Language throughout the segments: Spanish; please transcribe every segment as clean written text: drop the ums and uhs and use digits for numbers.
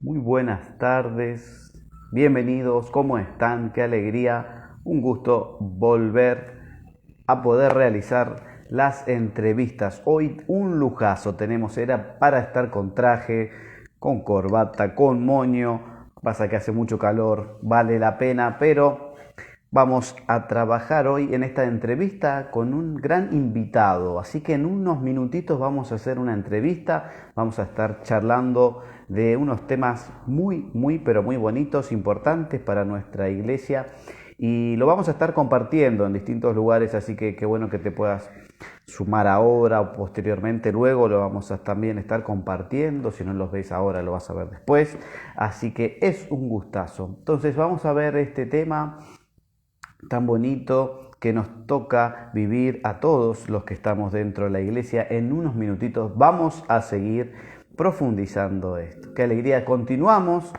Muy buenas tardes, bienvenidos, ¿cómo están? Qué alegría, un gusto volver a poder realizar las entrevistas. Hoy un lujazo tenemos, era para estar con traje, con corbata, con moño, pasa que hace mucho calor, vale la pena, pero vamos a trabajar hoy en esta entrevista con un gran invitado, así que en unos minutitos vamos a hacer una entrevista, vamos a estar charlando de unos temas pero muy bonitos, importantes para nuestra iglesia y lo vamos a estar compartiendo en distintos lugares, así que qué bueno que te puedas sumar ahora o posteriormente, luego lo vamos a también estar compartiendo, si no los ves ahora lo vas a ver después, así que es un gustazo. Entonces vamos a ver este tema tan bonito que nos toca vivir a todos los que estamos dentro de la iglesia. En unos minutitos vamos a seguir profundizando esto. Qué alegría, continuamos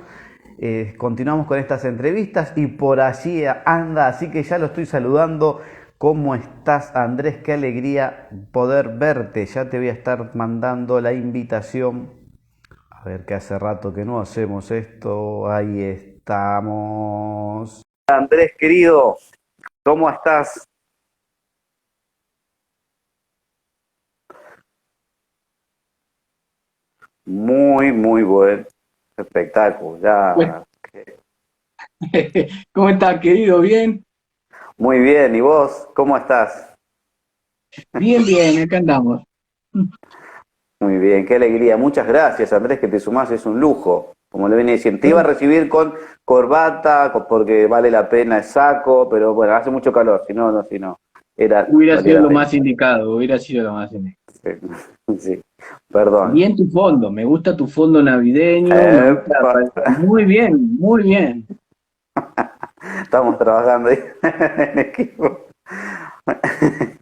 con estas entrevistas y por allí anda, así que ya lo estoy saludando. ¿Cómo estás, Andrés? Qué alegría poder verte. Ya te voy a estar mandando la invitación. A ver, que hace rato que no hacemos esto. Ahí estamos. Andrés, querido, ¿cómo estás? Muy buen espectáculo. Bueno, Ya. ¿cómo estás, querido? ¿Bien? Muy bien. ¿Y vos? ¿Cómo estás? Bien, bien, acá andamos. Muy bien. Qué alegría. Muchas gracias, Andrés, que te sumás. Es un lujo. Como le venía diciendo, te iba a Bueno, recibir con corbata, porque vale la pena el saco, pero bueno, hace mucho calor. Si no, no, si no. hubiera Valía sido la lo pena. más indicado, hubiera sido lo más indicado. Sí. Sí. Perdón. Bien tu fondo, me gusta tu fondo navideño, me gusta, Epa. muy bien, muy bien. Estamos trabajando ahí en equipo.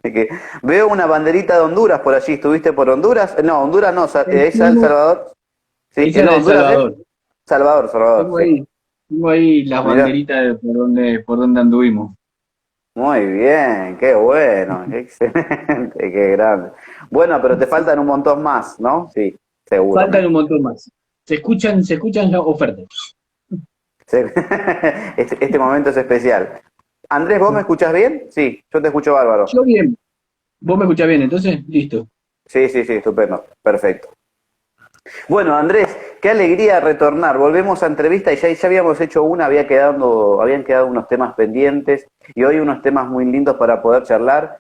Que veo una banderita de Honduras por allí. ¿Estuviste por Honduras? No, Honduras no, es El Estuvo- Salvador. Sí, Esa era no, de Honduras es Salvador. Salvador, Salvador, Tengo sí. ahí, tengo ahí las Mirá, banderitas de por donde anduvimos. muy bien, qué bueno, qué excelente, qué grande. Bueno, pero te faltan un montón más, ¿no? Sí, Faltan un seguramente. montón más. Se escuchan las ofertas. Sí. Este momento es especial. Andrés, ¿vos me escuchás bien? Sí, yo te escucho bárbaro. Yo bien, vos me escuchás bien, entonces, listo. Sí, sí, sí, estupendo, perfecto. Bueno, Andrés, qué alegría retornar. Volvemos a entrevista y ya habíamos hecho una, habían quedado unos temas pendientes y hoy unos temas muy lindos para poder charlar.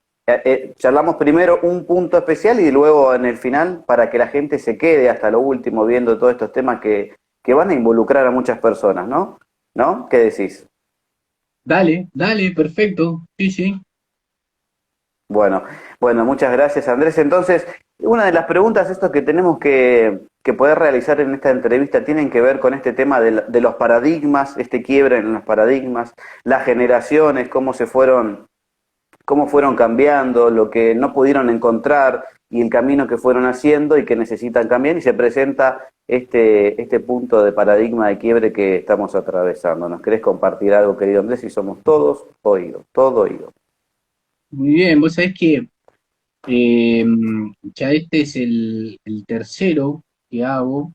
Charlamos primero un punto especial y luego en el final para que la gente se quede hasta lo último viendo todos estos temas que van a involucrar a muchas personas, ¿no? ¿No? ¿Qué decís? Dale, dale, perfecto. Sí, sí. Bueno, bueno, muchas gracias, Andrés. Entonces, una de las preguntas estos que tenemos que poder realizar en esta entrevista tienen que ver con este tema de los paradigmas, este quiebre en los paradigmas, las generaciones, cómo fueron cambiando, lo que no pudieron encontrar y el camino que fueron haciendo y que necesitan cambiar y se presenta este punto de paradigma de quiebre que estamos atravesando. ¿Nos querés compartir algo, querido Andrés? Y somos todos oídos, todo oído. Muy bien, vos sabés que Eh, ya este es el tercero que hago,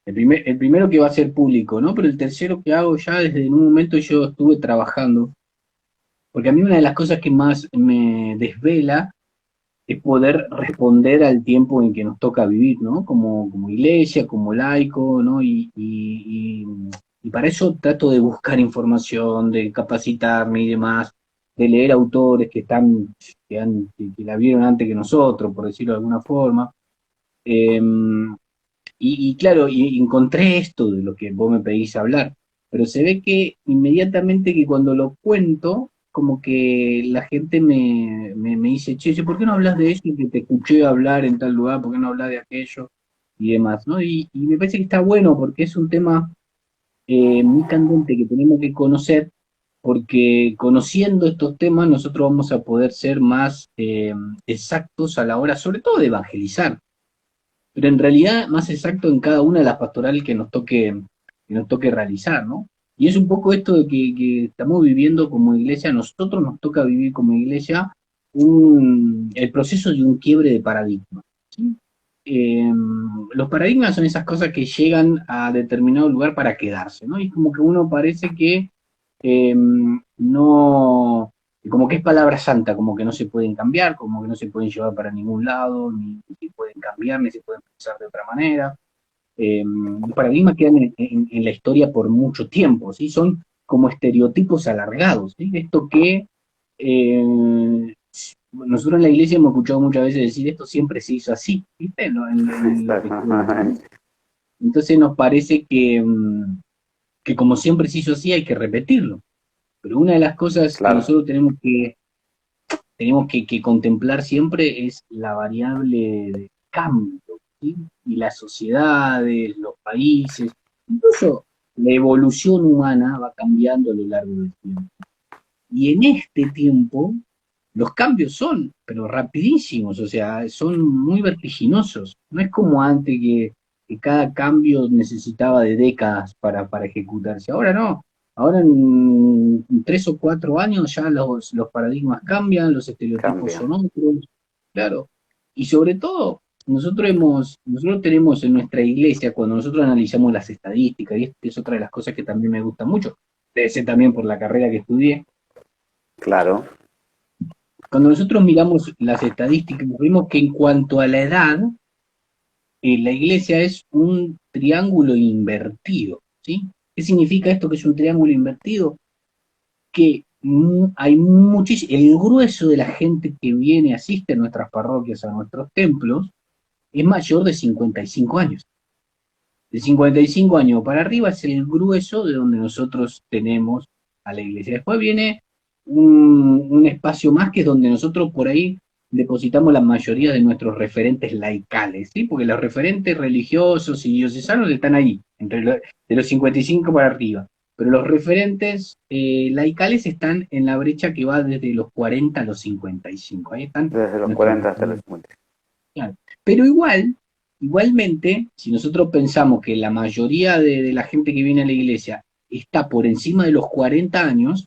el primero que va a ser público, ¿no? Pero el tercero que hago ya desde en un momento yo estuve trabajando, porque a mí una de las cosas que más me desvela es poder responder al tiempo en que nos toca vivir, ¿no? Como iglesia, como laico, ¿no? Y para eso trato de buscar información, de capacitarme y demás, de leer autores que la vieron antes que nosotros, por decirlo de alguna forma. Eh, y claro, y encontré esto de lo que vos me pedís hablar, pero se ve que inmediatamente que cuando lo cuento, como que la gente me dice, che, ¿por qué no hablas de eso que te escuché hablar en tal lugar? ¿Por qué no hablas de aquello? Y demás, ¿no? Y me parece que está bueno porque es un tema muy candente que tenemos que conocer, porque conociendo estos temas nosotros vamos a poder ser más exactos a la hora, sobre todo de evangelizar, pero en realidad más exacto en cada una de las pastorales que nos toque realizar, ¿no? Y es un poco esto de que estamos viviendo como iglesia, a nosotros nos toca vivir como iglesia el proceso de un quiebre de paradigma, ¿sí? los paradigmas son esas cosas que llegan a determinado lugar para quedarse, ¿no? Y como que uno parece que no, como que es palabra santa, como que no se pueden cambiar, como que no se pueden llevar para ningún lado, ni se pueden cambiar, ni se pueden pensar de otra manera. Los paradigmas quedan en la historia por mucho tiempo, ¿sí? Son como estereotipos alargados, ¿sí? Esto que nosotros en la iglesia hemos escuchado muchas veces decir esto siempre se hizo así, ¿viste? En los discursos, ¿no? Entonces nos parece que como siempre se hizo así hay que repetirlo. Pero una de las cosas que Claro, nosotros tenemos que contemplar siempre es la variable de cambio, ¿sí? Y las sociedades, los países, incluso la evolución humana va cambiando a lo largo del tiempo. Y en este tiempo los cambios son, pero rapidísimos, o sea, son muy vertiginosos. No es como antes que cada cambio necesitaba de décadas para ejecutarse. Ahora no. Ahora en 3 o 4 años ya los paradigmas cambian, los estereotipos cambia. son otros, claro. Y sobre todo, nosotros tenemos en nuestra iglesia, cuando nosotros analizamos las estadísticas, y esta es otra de las cosas que también me gusta mucho, debe ser también por la carrera que estudié, Claro, cuando nosotros miramos las estadísticas, vemos que en cuanto a la edad, la iglesia es un triángulo invertido, ¿sí? ¿Qué significa esto que es un triángulo invertido? Que hay muchísimo, el grueso de la gente que viene, asiste a nuestras parroquias, a nuestros templos, es mayor de 55 años. De 55 años para arriba es el grueso de donde nosotros tenemos a la iglesia. Después viene un espacio más que es donde nosotros por ahí depositamos la mayoría de nuestros referentes laicales, ¿sí? Porque los referentes religiosos y diocesanos están ahí, de los 55 para arriba. Pero los referentes laicales están en la brecha que va desde los 40 a los 55. Ahí están desde los nuestros 40 hasta los referentes. 50. Claro. Pero igualmente, si nosotros pensamos que la mayoría de la gente que viene a la iglesia está por encima de los 40 años,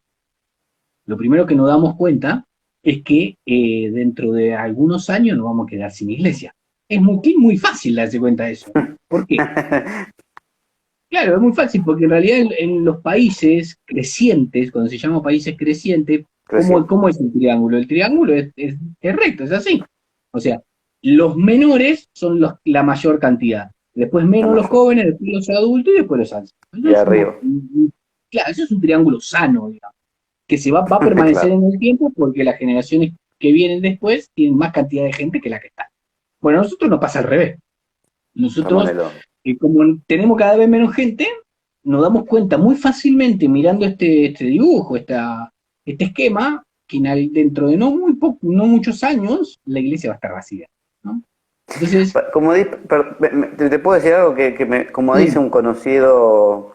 lo primero que nos damos cuenta es que dentro de algunos años nos vamos a quedar sin iglesia. Es muy fácil darse cuenta de eso. ¿Por qué? Claro, es muy fácil, porque en realidad en los países crecientes, cuando se llama países crecientes, Creciendo. ¿cómo es el triángulo? El triángulo es recto, es así. O sea, los menores son la mayor cantidad, después La menos los mayor. jóvenes, después los adultos y después los ancianos. Eso Y es arriba. claro, eso es un triángulo sano, digamos, que va a permanecer Claro. en el tiempo porque las generaciones que vienen después tienen más cantidad de gente que la que está. Bueno, a nosotros nos pasa al revés. Estamos en Nosotros, el horno. como tenemos cada vez menos gente, nos damos cuenta muy fácilmente mirando este dibujo, este esquema, que dentro de no muchos años la iglesia va a estar vacía, ¿no? Entonces, Como te puedo decir algo como dice sí, un conocido,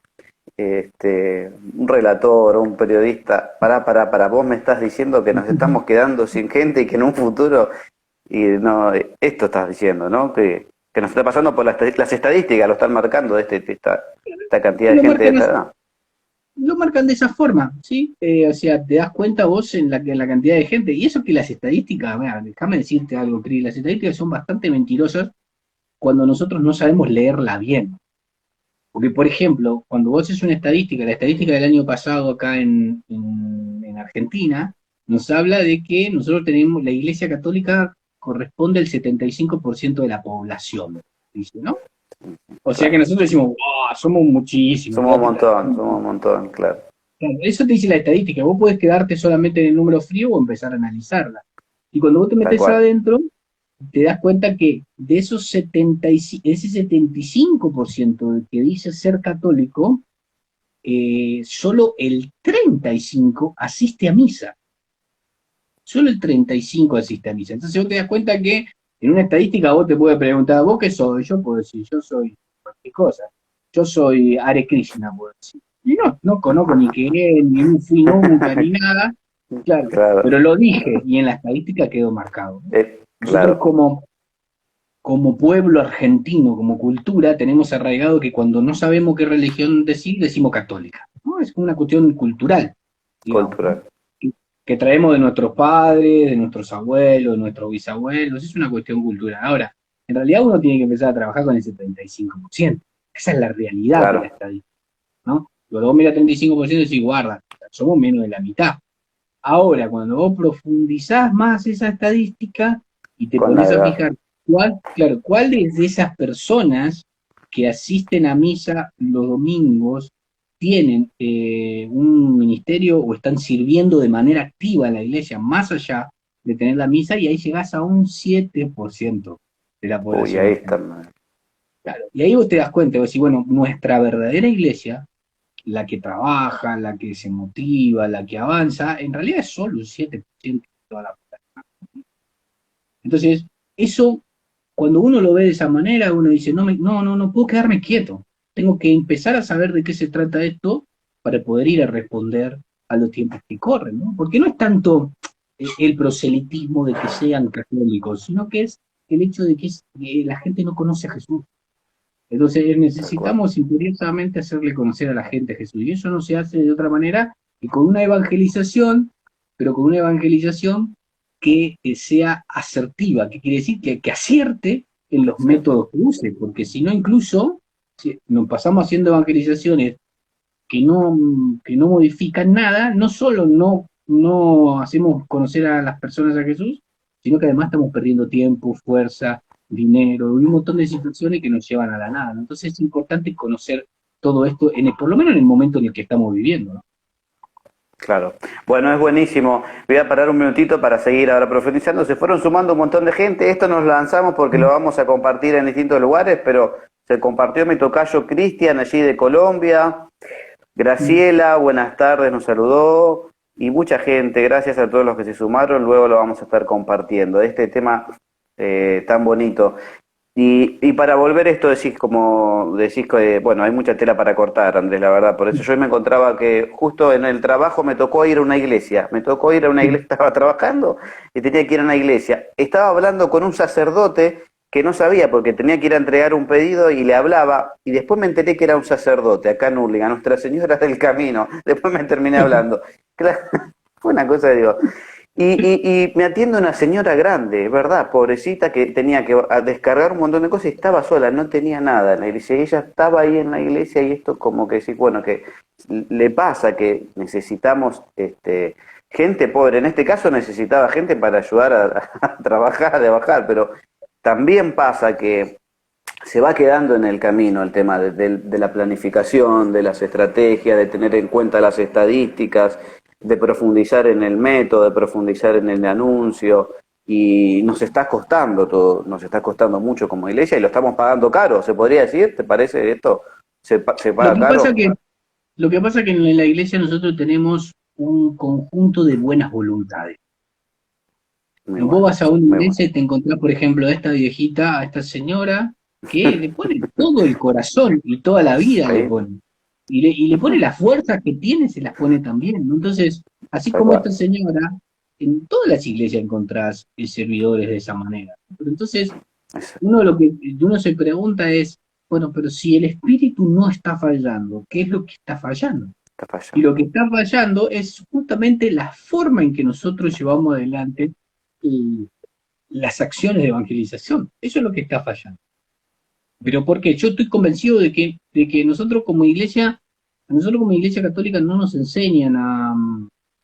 un relator o un periodista, para, vos me estás diciendo que nos estamos quedando sin gente y que en un futuro, y no, esto estás diciendo, ¿no? Que nos está pasando por las estadísticas, lo están marcando esta cantidad de lo gente de marcan esta así, edad. lo marcan de esa forma, ¿sí? O sea, te das cuenta vos en la cantidad de gente, y eso que las estadísticas, mira, déjame decirte algo, Cris, las estadísticas son bastante mentirosas cuando nosotros no sabemos leerla bien. Porque, por ejemplo, cuando vos haces una estadística, la estadística del año pasado acá en Argentina, nos habla de que nosotros tenemos, la Iglesia Católica corresponde al 75% de la población, dice, ¿no? O sea que Claro. nosotros decimos, wow, somos muchísimos, fíjate. Somos un montón, claro. Claro, eso te dice la estadística, vos podés quedarte solamente en el número frío o empezar a analizarla. Y cuando vos te Tal metes cual. adentro, te das cuenta que de esos 75, ese 75% que dice ser católico, solo el 35 asiste a misa. Solo el 35 asiste a misa. Entonces vos te das cuenta que en una estadística vos te puedes preguntar, ¿vos qué sos? Yo puedo decir, yo soy cualquier cosa. Yo soy Hare Krishna, puedo decir. Y no conozco ni qué es, ni fui nunca, ni nada. Claro, Claro. pero lo dije y en la estadística quedó marcado. Nosotros Claro. como pueblo argentino, como cultura, tenemos arraigado que cuando no sabemos qué religión decir, decimos católica, ¿no? Es una cuestión cultural, digamos, ¿no? Cultural. Que traemos de nuestros padres, de nuestros abuelos, de nuestros bisabuelos, es una cuestión cultural. Ahora, En realidad uno tiene que empezar a trabajar con el 75%. Esa es la realidad de Claro, la estadística, ¿no? Cuando vos mirás 35% decís, guarda, somos menos de la mitad. Ahora, cuando vos profundizás más esa estadística y te con la pones a edad. fijar claro, cuáles de esas personas que asisten a misa los domingos tienen un ministerio o están sirviendo de manera activa en la iglesia, más allá de tener la misa, y ahí llegás a un 7% de la Uy, población ahí en está. general. Claro. Y ahí vos te das cuenta, vos decís, bueno, nuestra verdadera iglesia, la que trabaja, la que se motiva, la que avanza, en realidad es solo un 7% de toda la población. Entonces, eso, cuando uno lo ve de esa manera, uno dice, no puedo quedarme quieto. Tengo que empezar a saber de qué se trata esto para poder ir a responder a los tiempos que corren, ¿no? Porque no es tanto el proselitismo de que sean católicos, sino que es el hecho de que la gente no conoce a Jesús. Entonces Tal cual. necesitamos imperiosamente hacerle conocer a la gente a Jesús. Y eso no se hace de otra manera que con una evangelización, pero con una evangelización que sea asertiva, que quiere decir que acierte en los Cierto. métodos que use, porque si no incluso si nos pasamos haciendo evangelizaciones que no modifican nada, no solo no hacemos conocer a las personas a Jesús, sino que además estamos perdiendo tiempo, fuerza, dinero y un montón de situaciones que nos llevan a la nada, ¿no? Entonces es importante conocer todo esto, por lo menos en el momento en el que estamos viviendo, ¿no? Claro. Bueno, es buenísimo. Voy a parar un minutito para seguir ahora profundizando. Se fueron sumando un montón de gente. Esto nos lanzamos porque lo vamos a compartir en distintos lugares, pero se compartió mi tocayo Cristian allí de Colombia. Graciela, buenas tardes, nos saludó. Y mucha gente, gracias a todos los que se sumaron. Luego lo vamos a estar compartiendo. Este tema tan bonito. Y para volver esto decís como decís que bueno, hay mucha tela para cortar, Andrés, la verdad. Por eso yo me encontraba que justo en el trabajo me tocó ir a una iglesia. Me tocó ir a una iglesia, estaba trabajando y tenía que ir a una iglesia. Estaba hablando con un sacerdote que no sabía porque tenía que ir a entregar un pedido y le hablaba y después me enteré que era un sacerdote acá en Hurlingham, Nuestra Señora del Camino. Después me terminé hablando. Claro, fue una cosa, digo. Y me atiende una señora grande, ¿verdad? Pobrecita, que tenía que descargar un montón de cosas y estaba sola, no tenía nada en la iglesia. Y ella estaba ahí en la iglesia y esto como que sí, bueno, que le pasa que necesitamos gente pobre. En este caso necesitaba gente para ayudar a trabajar, a bajar, pero también pasa que se va quedando en el camino el tema de la planificación, de las estrategias, de tener en cuenta las estadísticas, de profundizar en el método, de profundizar en el anuncio, y nos está costando todo, nos está costando mucho como iglesia y lo estamos pagando caro, ¿se podría decir? ¿Te parece esto? ¿Se Lo paga que pasa caro? que, lo que pasa que en la iglesia nosotros tenemos un conjunto de buenas voluntades. Muy Vos bueno, vas a una muy bueno. iglesia y te encontrás, por ejemplo, a esta viejita, a esta señora, que le pone todo el corazón y toda la vida le Sí, pone. Y le pone las fuerzas que tiene, se las pone también, ¿no? Entonces, así tal como cual. esta señora, en todas las iglesias encontrás servidores de esa manera. Pero entonces, uno se pregunta es, bueno, pero si el espíritu no está fallando, ¿qué es lo que está fallando? Está Y lo fallando. que está fallando es justamente la forma en que nosotros llevamos adelante eh, las acciones de evangelización. Eso es lo que está fallando. Pero porque yo estoy convencido de que nosotros como iglesia católica no nos enseñan a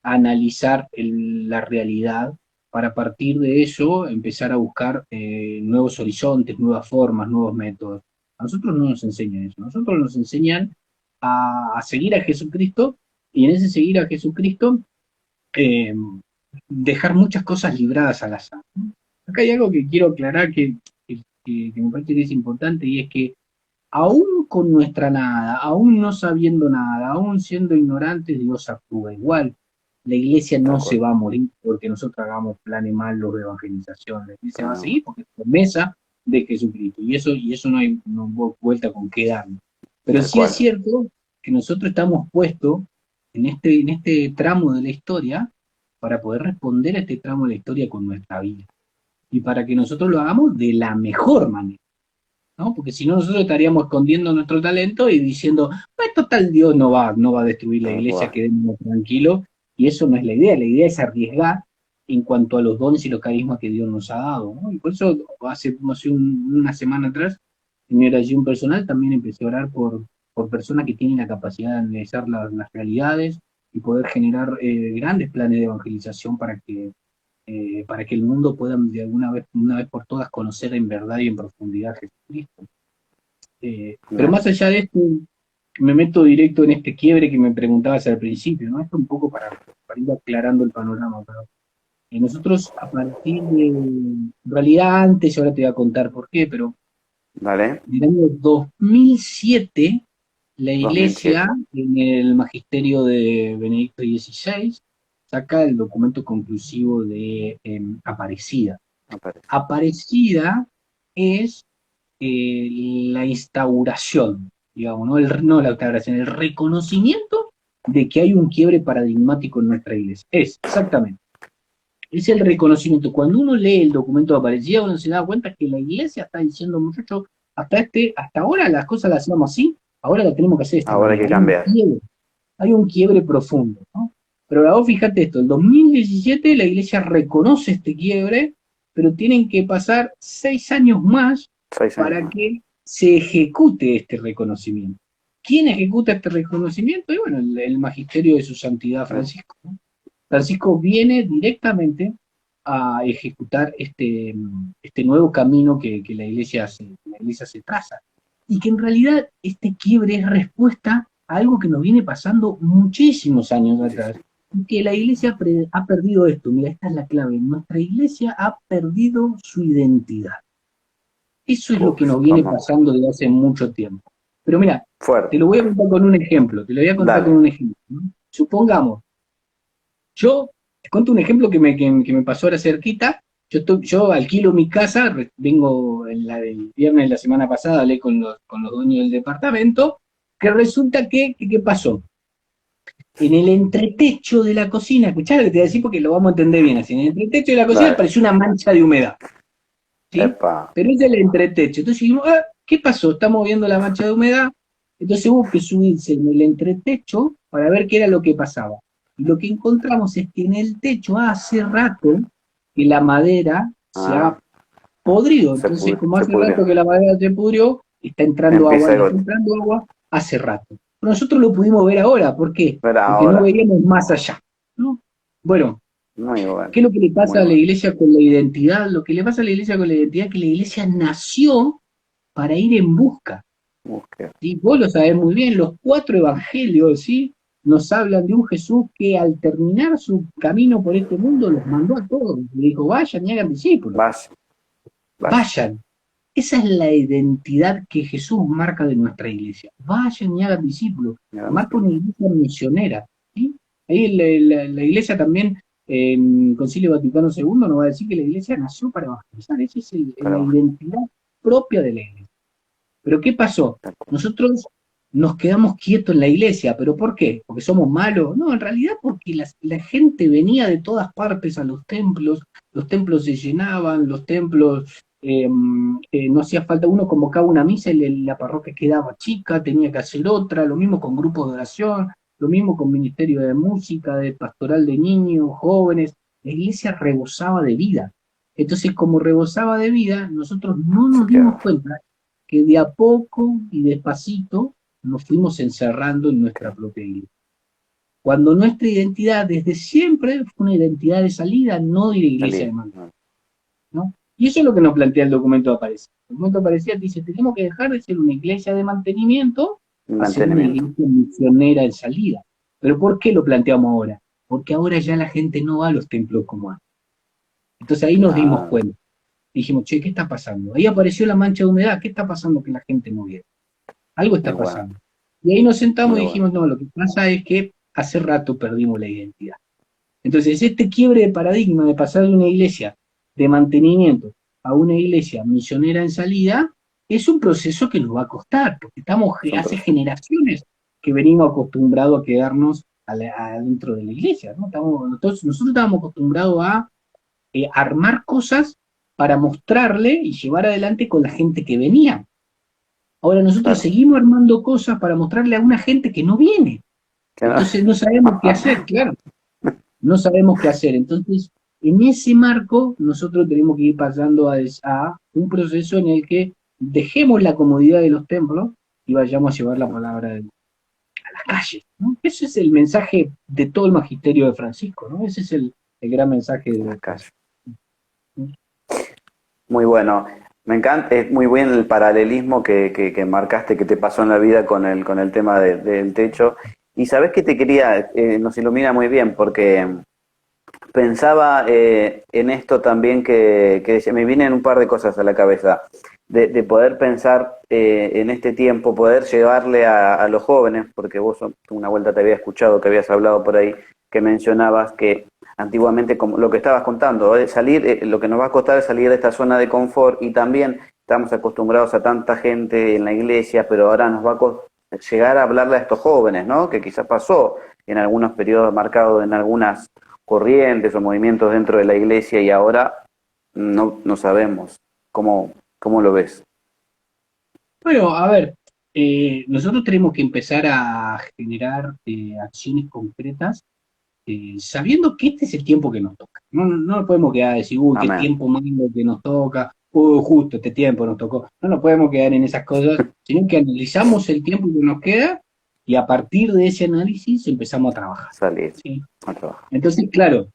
analizar la realidad para a partir de eso empezar a buscar nuevos horizontes, nuevas formas, nuevos métodos. A nosotros no nos enseñan eso. A nosotros nos enseñan a seguir a Jesucristo y en ese seguir a Jesucristo eh, dejar muchas cosas libradas al azar. Acá hay algo que quiero aclarar que me parece que es importante y es que aún con nuestra nada, aún no sabiendo nada, aún siendo ignorantes, Dios actúa igual. La iglesia Tal no se cual. va a morir porque nosotros hagamos planes malos de evangelización. La iglesia va a No, seguir porque es promesa de Jesucristo. Y eso no hay vuelta con qué darnos. Pero tal sí es cual. cierto que nosotros estamos puestos en este tramo de la historia para poder responder a este tramo de la historia con nuestra vida. Y para que nosotros lo hagamos de la mejor manera, ¿no? Porque si no, nosotros estaríamos escondiendo nuestro talento y diciendo, pues total, Dios no va a destruir la Tal iglesia, cual. quedémonos tranquilos. Y eso no es la idea es arriesgar en cuanto a los dones y los carismas que Dios nos ha dado, ¿no? Y por eso hace, no sé, una semana atrás, en mi oración personal también empecé a orar por personas que tienen la capacidad de analizar las realidades y poder generar grandes planes de evangelización para que el mundo pueda de una vez por todas conocer en verdad y en profundidad a Jesucristo. Pero más allá de esto, me meto directo en este quiebre que me preguntabas al principio, ¿no? Esto un poco para ir aclarando el panorama, pero nosotros a partir de, en realidad antes, ahora te voy a contar por qué, pero Dale. en el año 2007, la 2007. Iglesia, en el magisterio de Benedicto XVI, saca el documento conclusivo de Aparecida. Aparece. Aparecida es la instauración, digamos, no la instauración, el reconocimiento de que hay un quiebre paradigmático en nuestra iglesia. Exactamente. Es el reconocimiento. Cuando uno lee el documento de Aparecida, uno se da cuenta que la iglesia está diciendo, muchachos, hasta ahora las cosas las hacíamos así, ahora las tenemos que hacer de esta Ahora hay manera. que cambiar. Hay un quiebre profundo, ¿no? Pero ahora vos fíjate esto, en 2017 la iglesia reconoce este quiebre, pero tienen que pasar 6 años más 6 años para más. que se ejecute este reconocimiento. ¿Quién ejecuta este reconocimiento? Y bueno, el magisterio de su santidad Francisco, ¿no? Francisco viene directamente a ejecutar este nuevo camino que la iglesia se traza. Y que en realidad este quiebre es respuesta a algo que nos viene pasando muchísimos años atrás. Y que la iglesia ha perdido esto. Mira, esta es la clave. Nuestra iglesia ha perdido su identidad. Eso es lo que nos viene pasando desde hace mucho tiempo. Pero mira, fuerte. te lo voy a contar con un ejemplo. ¿No? Supongamos, yo te cuento un ejemplo que me pasó ahora cerquita. Yo alquilo mi casa, vengo el viernes de la semana pasada, hablé con los dueños del departamento, que resulta ¿qué pasó? En el entretecho de la cocina, escuchá lo que te voy a decir porque lo vamos a entender bien así, en el entretecho de la cocina apareció una mancha de humedad. ¿Sí? Pero es el entretecho. Entonces dijimos, ¿qué pasó? Estamos viendo la mancha de humedad. Entonces hubo que subirse en el entretecho para ver qué era lo que pasaba. Y lo que encontramos es que en el techo hace rato que la madera se ha podrido. Entonces, como hace rato que la madera se pudrió, está entrando agua hace rato. Pero nosotros lo pudimos ver ahora. ¿Por qué? Porque no veíamos más allá, ¿no? Bueno, ¿qué es lo que le pasa a la iglesia con la identidad? Lo que le pasa a la iglesia con la identidad es que la iglesia nació para ir en busca. ¿Sí? Vos lo sabés muy bien, los 4 evangelios, ¿sí?, nos hablan de un Jesús que al terminar su camino por este mundo los mandó a todos. Le dijo, vayan y hagan discípulos. Vayan. Esa es la identidad que Jesús marca de nuestra iglesia. Vayan y hagan discípulos. Marca una iglesia misionera. ¿Sí? Ahí la iglesia también, en Concilio Vaticano II, nos va a decir que la iglesia nació para evangelizar. Esa es la identidad propia de la iglesia. Pero ¿qué pasó? Nosotros nos quedamos quietos en la iglesia. ¿Pero por qué? ¿Porque somos malos? No, en realidad porque la gente venía de todas partes a los templos se llenaban, los templos, no hacía falta, uno convocaba una misa y la parroquia quedaba chica, tenía que hacer otra, lo mismo con grupos de oración, lo mismo con ministerio de música, de pastoral de niños, jóvenes. La iglesia rebosaba de vida. Entonces, como rebosaba de vida, nosotros no nos dimos cuenta que de a poco y despacito nos fuimos encerrando en nuestra propia iglesia. Cuando nuestra identidad desde siempre fue una identidad de salida, no de la iglesia de mando, ¿no? Y eso es lo que nos plantea el documento de Aparecida. El documento de Aparecida dice, tenemos que dejar de ser una iglesia de mantenimiento a ser una iglesia misionera de salida. ¿Pero por qué lo planteamos ahora? Porque ahora ya la gente no va a los templos como antes. Entonces ahí nos dimos cuenta. Dijimos, che, ¿qué está pasando? Ahí apareció la mancha de humedad, ¿qué está pasando que la gente no viene? Algo está pasando. Y ahí nos sentamos y dijimos, no, lo que pasa es que hace rato perdimos la identidad. Entonces, este quiebre de paradigma de pasar de una iglesia de mantenimiento a una iglesia misionera en salida es un proceso que nos va a costar, porque hace generaciones que venimos acostumbrados a quedarnos adentro de la iglesia, ¿no? Nosotros estábamos acostumbrados a armar cosas para mostrarle y llevar adelante con la gente que venía. Ahora nosotros seguimos armando cosas para mostrarle a una gente que no viene. Entonces no sabemos qué hacer, claro. No sabemos qué hacer. Entonces En ese marco, nosotros tenemos que ir pasando a un proceso en el que dejemos la comodidad de los templos y vayamos a llevar la palabra a las calles, ¿no? Ese es el mensaje de todo el magisterio de Francisco, ¿no? Ese es el gran mensaje las de calles. Francisco. Muy bueno. Me encanta, es muy bien el paralelismo que marcaste, que te pasó en la vida con el tema del techo. Y sabes que te quería, nos ilumina muy bien, porque pensaba en esto también que me vienen un par de cosas a la cabeza, de poder pensar en este tiempo, poder llevarle a los jóvenes, porque vos una vuelta te había escuchado que habías hablado por ahí, que mencionabas que antiguamente, como lo que estabas contando, salir, lo que nos va a costar es salir de esta zona de confort, y también estamos acostumbrados a tanta gente en la iglesia, pero ahora nos va a llegar a hablarle a estos jóvenes, ¿no? Que quizás pasó en algunos periodos marcados en algunas corrientes o movimientos dentro de la iglesia, y ahora no sabemos cómo lo ves. Bueno, a ver, nosotros tenemos que empezar a generar acciones concretas, sabiendo que este es el tiempo que nos toca. No nos podemos quedar a decir, uy, qué Amén. tiempo malo que nos toca, uy, justo este tiempo nos tocó. No nos podemos quedar en esas cosas, sino que analizamos el tiempo que nos queda y a partir de ese análisis empezamos a trabajar, Salir ¿sí? a trabajar. Entonces, claro,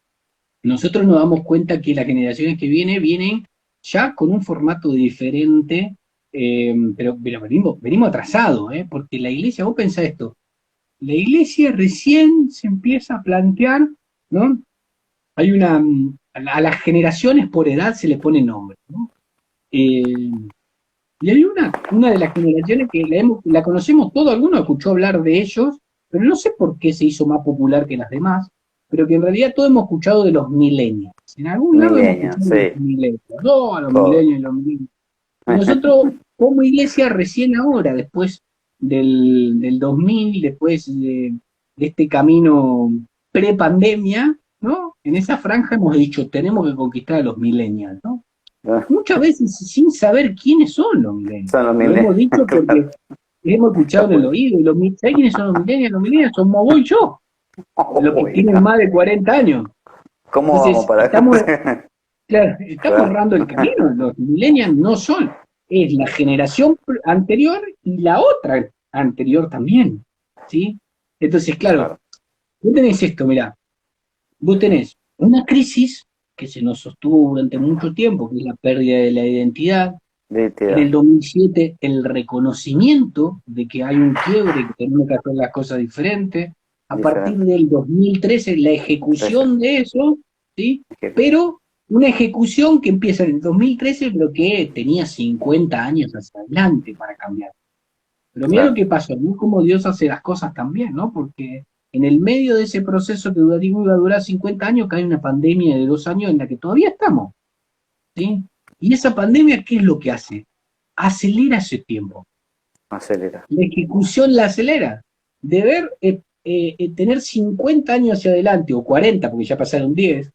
nosotros nos damos cuenta que las generaciones que vienen ya con un formato diferente, pero venimos atrasados, porque la iglesia, vos pensás esto, la iglesia recién se empieza a plantear, ¿no? Hay a las generaciones por edad se les pone nombre, ¿no? Eh, y hay una de las generaciones que la conocemos todos, algunos escuchó hablar de ellos, pero no sé por qué se hizo más popular que las demás, pero que en realidad todos hemos escuchado de los millennials. En algún lado hemos Milenios, escuchado de los sí, millennials. No, los todo. millennials, los millennials. Y nosotros, como iglesia, recién ahora, después del 2000, después de este camino pre-pandemia, ¿no? En esa franja hemos dicho, tenemos que conquistar a los millennials, ¿no? Muchas veces sin saber quiénes son los millennials. Son los Lo hemos milenios, dicho claro. porque hemos escuchado Está en el bueno. oído. ¿Sabes quiénes son los millennials? Los millennials somos vos y yo, los que Uy, tienen más de 40 años. ¿cómo vamos Entonces, para estamos, adelante? claro, estamos Claro, errando el camino. Los millennials no son. Es la generación anterior y la otra anterior también. ¿Sí? Entonces, claro, claro. vos tenés esto, mirá. Vos tenés una crisis que se nos sostuvo durante mucho tiempo, que es la pérdida de la identidad. En el Identidad, 2007, el reconocimiento de que hay un quiebre, que tenemos que hacer las cosas diferentes. A partir diferente. del 2013, la ejecución de eso, ¿sí? Ejecución. Pero una ejecución que empieza en el 2013, pero que tenía 50 años hacia adelante para cambiar. Pero mira lo Claro, que pasó, ¿no? Cómo Dios hace las cosas también, ¿no? Porque en el medio de ese proceso que iba a durar 50 años, cae una pandemia de 2 años en la que todavía estamos, ¿sí? Y esa pandemia, ¿qué es lo que hace? Acelera ese tiempo. acelera. La ejecución la acelera. De ver, tener 50 años hacia adelante, o 40, porque ya pasaron 10,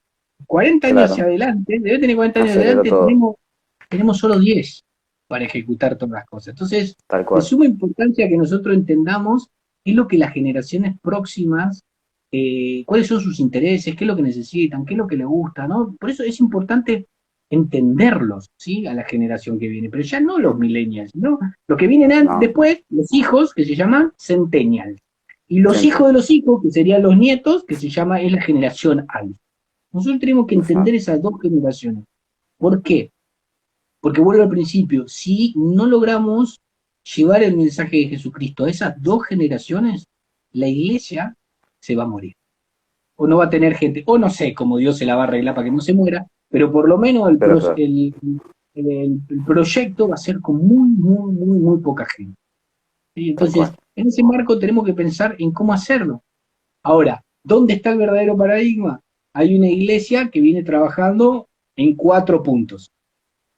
40 años hacia Claro, adelante, debe tener 40 años hacia acelera adelante, todo, tenemos solo 10 para ejecutar todas las cosas. Entonces, tal de cual. suma importancia que nosotros entendamos qué es lo que las generaciones próximas, cuáles son sus intereses, qué es lo que necesitan, qué es lo que les gusta, ¿no? Por eso es importante entenderlos, ¿sí? A la generación que viene, pero ya no los millennials, ¿no? Los que vienen No, después, los hijos, que se llaman centennials, y los hijos de centenio. los hijos, que serían los nietos, que se llama, es la generación alfa. Nosotros tenemos que entender Exacto. esas dos generaciones. ¿Por qué? Porque vuelvo al principio, si no logramos llevar el mensaje de Jesucristo a esas dos generaciones, la iglesia se va a morir. O no va a tener gente, o no sé cómo Dios se la va a arreglar para que no se muera, pero por lo menos Pero claro, el proyecto va a ser con muy, muy, muy, muy poca gente. ¿Sí? tal Entonces, cual. en ese marco tenemos que pensar en cómo hacerlo. Ahora, ¿dónde está el verdadero paradigma? Hay una iglesia que viene trabajando en 4 puntos,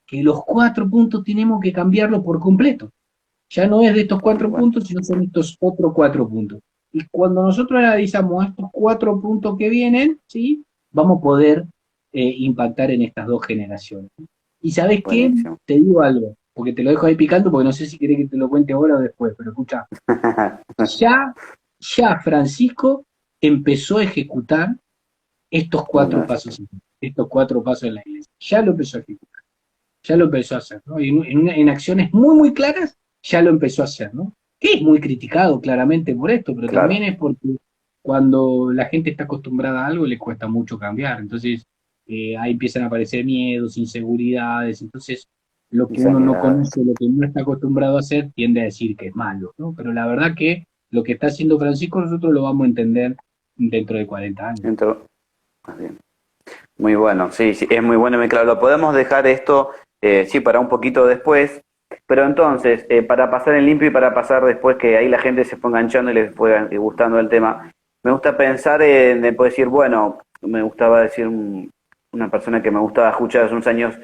que los 4 puntos tenemos que cambiarlo por completo. Ya no es de estos Muy cuatro bueno. puntos, sino son estos otros 4 puntos. Y cuando nosotros analizamos estos 4 puntos que vienen, ¿sí? Vamos a poder impactar en estas dos generaciones. ¿Y sabes qué? Buenísimo. Te digo algo, porque te lo dejo ahí picando, porque no sé si querés que te lo cuente ahora o después, pero escucha, ya, ya Francisco empezó a ejecutar estos cuatro Bueno, pasos. estos 4 pasos de la iglesia. Ya lo empezó a ejecutar, ya lo empezó a hacer, ¿no? Y en acciones muy, muy claras, ya lo empezó a hacer, ¿no? Que es muy criticado claramente por esto, pero también Claro, es porque cuando la gente está acostumbrada a algo, le cuesta mucho cambiar. Entonces, ahí empiezan a aparecer miedos, inseguridades. Entonces, lo que uno no insanidad. conoce, lo que no está acostumbrado a hacer, tiende a decir que es malo, ¿no? Pero la verdad que lo que está haciendo Francisco, nosotros lo vamos a entender dentro de 40 años. Dentro, más bien. Muy bueno, sí, sí, es muy bueno, muy claro. Lo podemos dejar esto, sí, para un poquito después, pero entonces, para pasar en limpio y para pasar después que ahí la gente se fue enganchando y les fue gustando el tema, me gusta pensar en, puedo decir, bueno, me gustaba decir una persona que me gustaba escuchar hace unos años,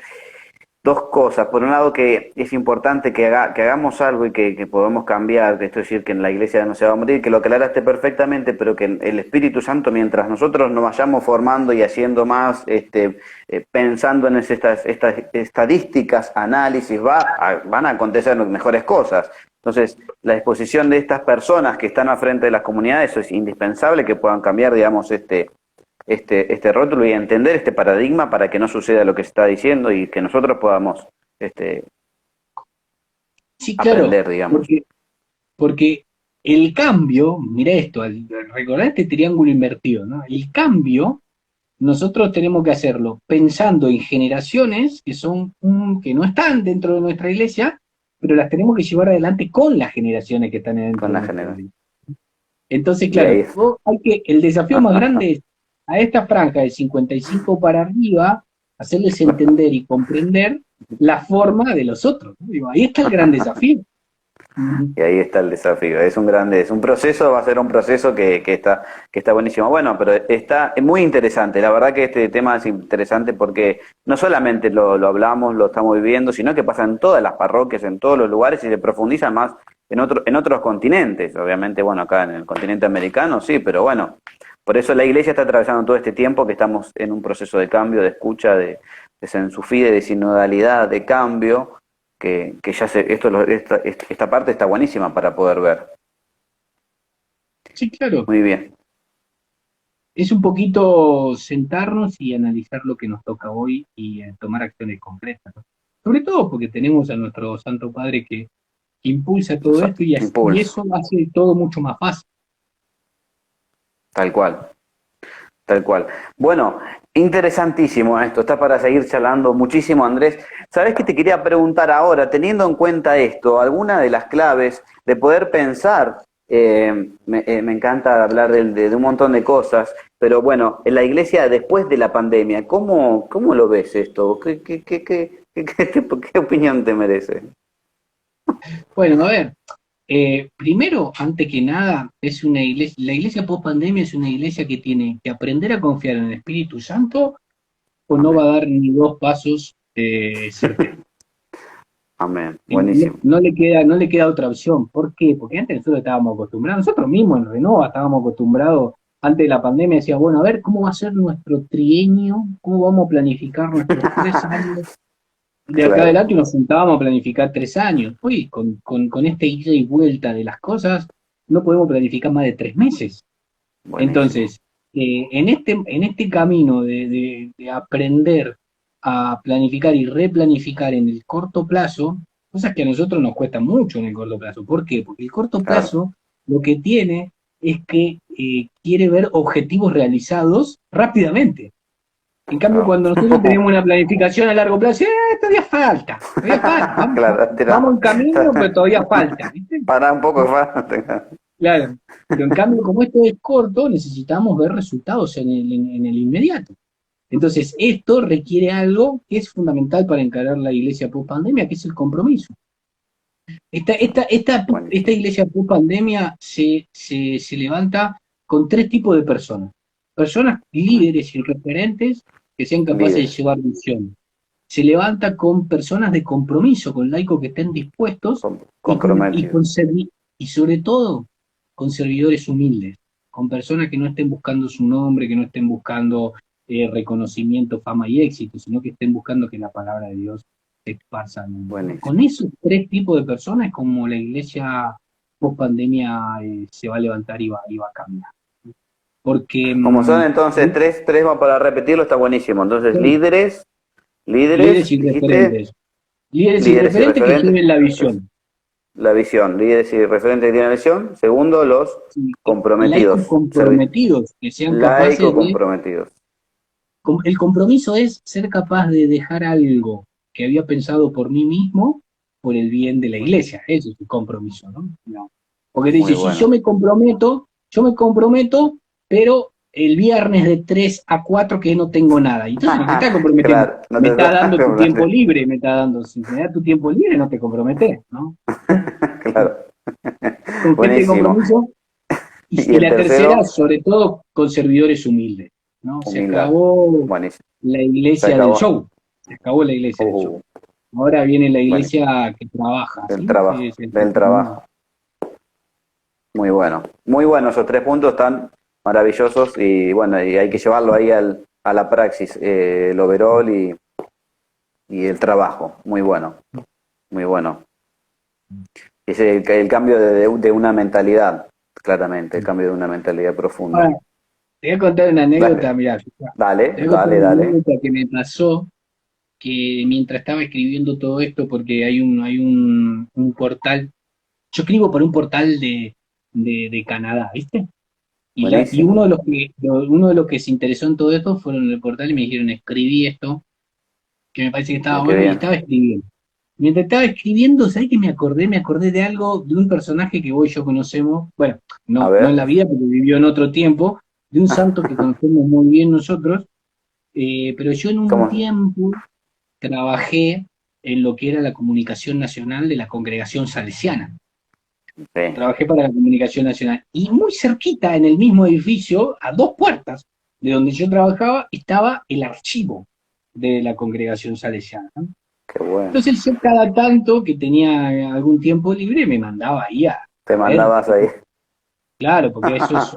dos cosas. Por un lado, que es importante que hagamos algo y que podamos cambiar, esto es decir, que en la iglesia no se va a morir, que lo aclaraste perfectamente, pero que el Espíritu Santo, mientras nosotros nos vayamos formando y haciendo más, pensando en estas estadísticas, análisis, van a acontecer mejores cosas. Entonces, la disposición de estas personas que están al frente de las comunidades, eso es indispensable que puedan cambiar, digamos, este rótulo y entender este paradigma para que no suceda lo que se está diciendo y que nosotros podamos este, Sí, claro, aprender, digamos. porque el cambio, mira esto, al recordar este triángulo invertido, ¿no? El cambio nosotros tenemos que hacerlo pensando en generaciones que son que no están dentro de nuestra iglesia, pero las tenemos que llevar adelante con las generaciones que están dentro Con de la nuestra generación. iglesia. Entonces, Y ahí claro, es. el desafío más grande es a esta franja de 55 para arriba, hacerles entender y comprender la forma de los otros, ¿no? Digo, ahí está el gran desafío. Ujú. Y ahí está el desafío. Es un proceso, va a ser un proceso que está buenísimo. Bueno, pero está muy interesante. La verdad que este tema es interesante porque no solamente lo hablamos, lo estamos viviendo, sino que pasa en todas las parroquias, en todos los lugares y se profundiza más en otros continentes. Obviamente, bueno, acá en el continente americano, sí, pero bueno, por eso la iglesia está atravesando todo este tiempo que estamos en un proceso de cambio, de escucha, de sensufide, de sinodalidad, de cambio que ya esta parte está buenísima para poder ver. Sí, claro. Muy bien. Es un poquito sentarnos y analizar lo que nos toca hoy y tomar acciones concretas, ¿no? Sobre todo porque tenemos a nuestro Santo Padre que impulsa todo esto y Impulso, eso hace todo mucho más fácil. tal cual, tal cual. Bueno, interesantísimo esto, está para seguir charlando muchísimo, Andrés. ¿Sabés qué te quería preguntar ahora, teniendo en cuenta esto, alguna de las claves de poder pensar, me encanta hablar de un montón de cosas, pero bueno, en la iglesia después de la pandemia, ¿cómo lo ves esto? ¿Qué opinión te merece? Bueno, a ver, primero, antes que nada, es una iglesia, la iglesia post pandemia es una iglesia que tiene que aprender a confiar en el Espíritu Santo o no va Amén, a dar ni 2 pasos certeros. amén, No, buenísimo. no le queda otra opción. ¿Por qué? Porque antes nosotros estábamos acostumbrados, nosotros mismos en Renova estábamos acostumbrados, antes de la pandemia decía, bueno, a ver cómo va a ser nuestro trienio, cómo vamos a planificar nuestros 3 años. De acá Claro, adelante nos sentábamos a planificar 3 años. Hoy, con este ida y vuelta de las cosas, no podemos planificar más de 3 meses. buenísimo. Entonces, en este camino de aprender a planificar y replanificar en el corto plazo, cosas que a nosotros nos cuestan mucho en el corto plazo. ¿Por qué? Porque el corto Claro. plazo lo que tiene es que quiere ver objetivos realizados rápidamente. En cambio, Claro, cuando nosotros tenemos una planificación a largo plazo, todavía falta, claro, vamos en tiramos. camino, pero todavía falta, ¿viste? Para un poco más. Claro, pero en cambio, como esto es corto, necesitamos ver resultados en el inmediato. Entonces, esto requiere algo que es fundamental para encarar la iglesia post pandemia, que es el compromiso. Esta Buenísimo. iglesia post pandemia se levanta con 3 tipos de personas. Personas Bueno, líderes y referentes que sean capaces de líderes, llevar visión. Se levanta con personas de compromiso, con laicos que estén dispuestos comprometidos. y sobre todo con servidores humildes, con personas que no estén buscando su nombre, que no estén buscando reconocimiento, fama y éxito, sino que estén buscando que la palabra de Dios se esparza al mundo, ¿no? Buenísimo. Con esos 3 tipos de personas es como la iglesia post pandemia se va a levantar y va a cambiar. porque Como son entonces tres más para repetirlo, está buenísimo. Entonces, líderes y dijiste, referentes. Líderes y líderes y referentes que referentes, lleven la visión. la visión, líderes y referentes que tienen visión. Segundo, los Sí, laicos comprometidos, comprometidos, que sean laico capaces de... comprometidos. El compromiso es ser capaz de dejar algo que había pensado por mí mismo por el bien de la iglesia. Eso es el compromiso, ¿no? No. Porque te Muy dice, si bueno. yo me comprometo, pero el viernes de 3 a 4 que no tengo nada. Y entonces no te está comprometiendo, Claro, no me te está estás dando tu tiempo comprometiendo. libre, me está dando, si me da tu tiempo libre no te comprometes, ¿no? Claro. Con gente de Buenísimo. compromiso. Y Y el la tercera, tercero, sobre todo, con servidores humildes, ¿no? Se humildad. acabó Buenísimo. la Se iglesia del acabó. show, se acabó la iglesia del show. Uh, Ahora viene la Buenísimo. iglesia que trabaja, Del ¿sí? trabajo, Sí, sí, sí, del sí. trabajo. Muy bueno. Muy bueno, esos 3 puntos están maravillosos y bueno, y hay que llevarlo ahí a la praxis, el overall y el trabajo. Muy bueno, muy bueno. Es el cambio de una mentalidad, claramente, el cambio de una mentalidad profunda. Ahora, te voy a contar una anécdota, Dale, mirá, dale, te voy a contar dale, una dale. anécdota que me pasó, que mientras estaba escribiendo todo esto, porque un portal, yo escribo para un portal de Canadá, ¿viste? Y Buenísimo. uno de los que se interesó en todo esto fueron el portal y me dijeron, escribí esto, que me parece que estaba Qué bueno, y bien. estaba escribiendo. Mientras estaba escribiendo, ¿sabés que me acordé? Me acordé de algo, de un personaje que vos y yo conocemos, bueno, A no en la ver. vida, porque vivió en otro tiempo, de un santo que conocemos muy bien nosotros, pero yo en un ¿Cómo? tiempo trabajé en lo que era la comunicación nacional de la congregación salesiana. Sí. Trabajé para la comunicación nacional. Y muy cerquita, en el mismo edificio, a 2 puertas de donde yo trabajaba, estaba el archivo de la congregación salesiana, ¿no? Qué bueno. Entonces yo cada tanto que tenía algún tiempo libre me mandaba ahí Te a ver, mandabas ahí. claro, porque eso es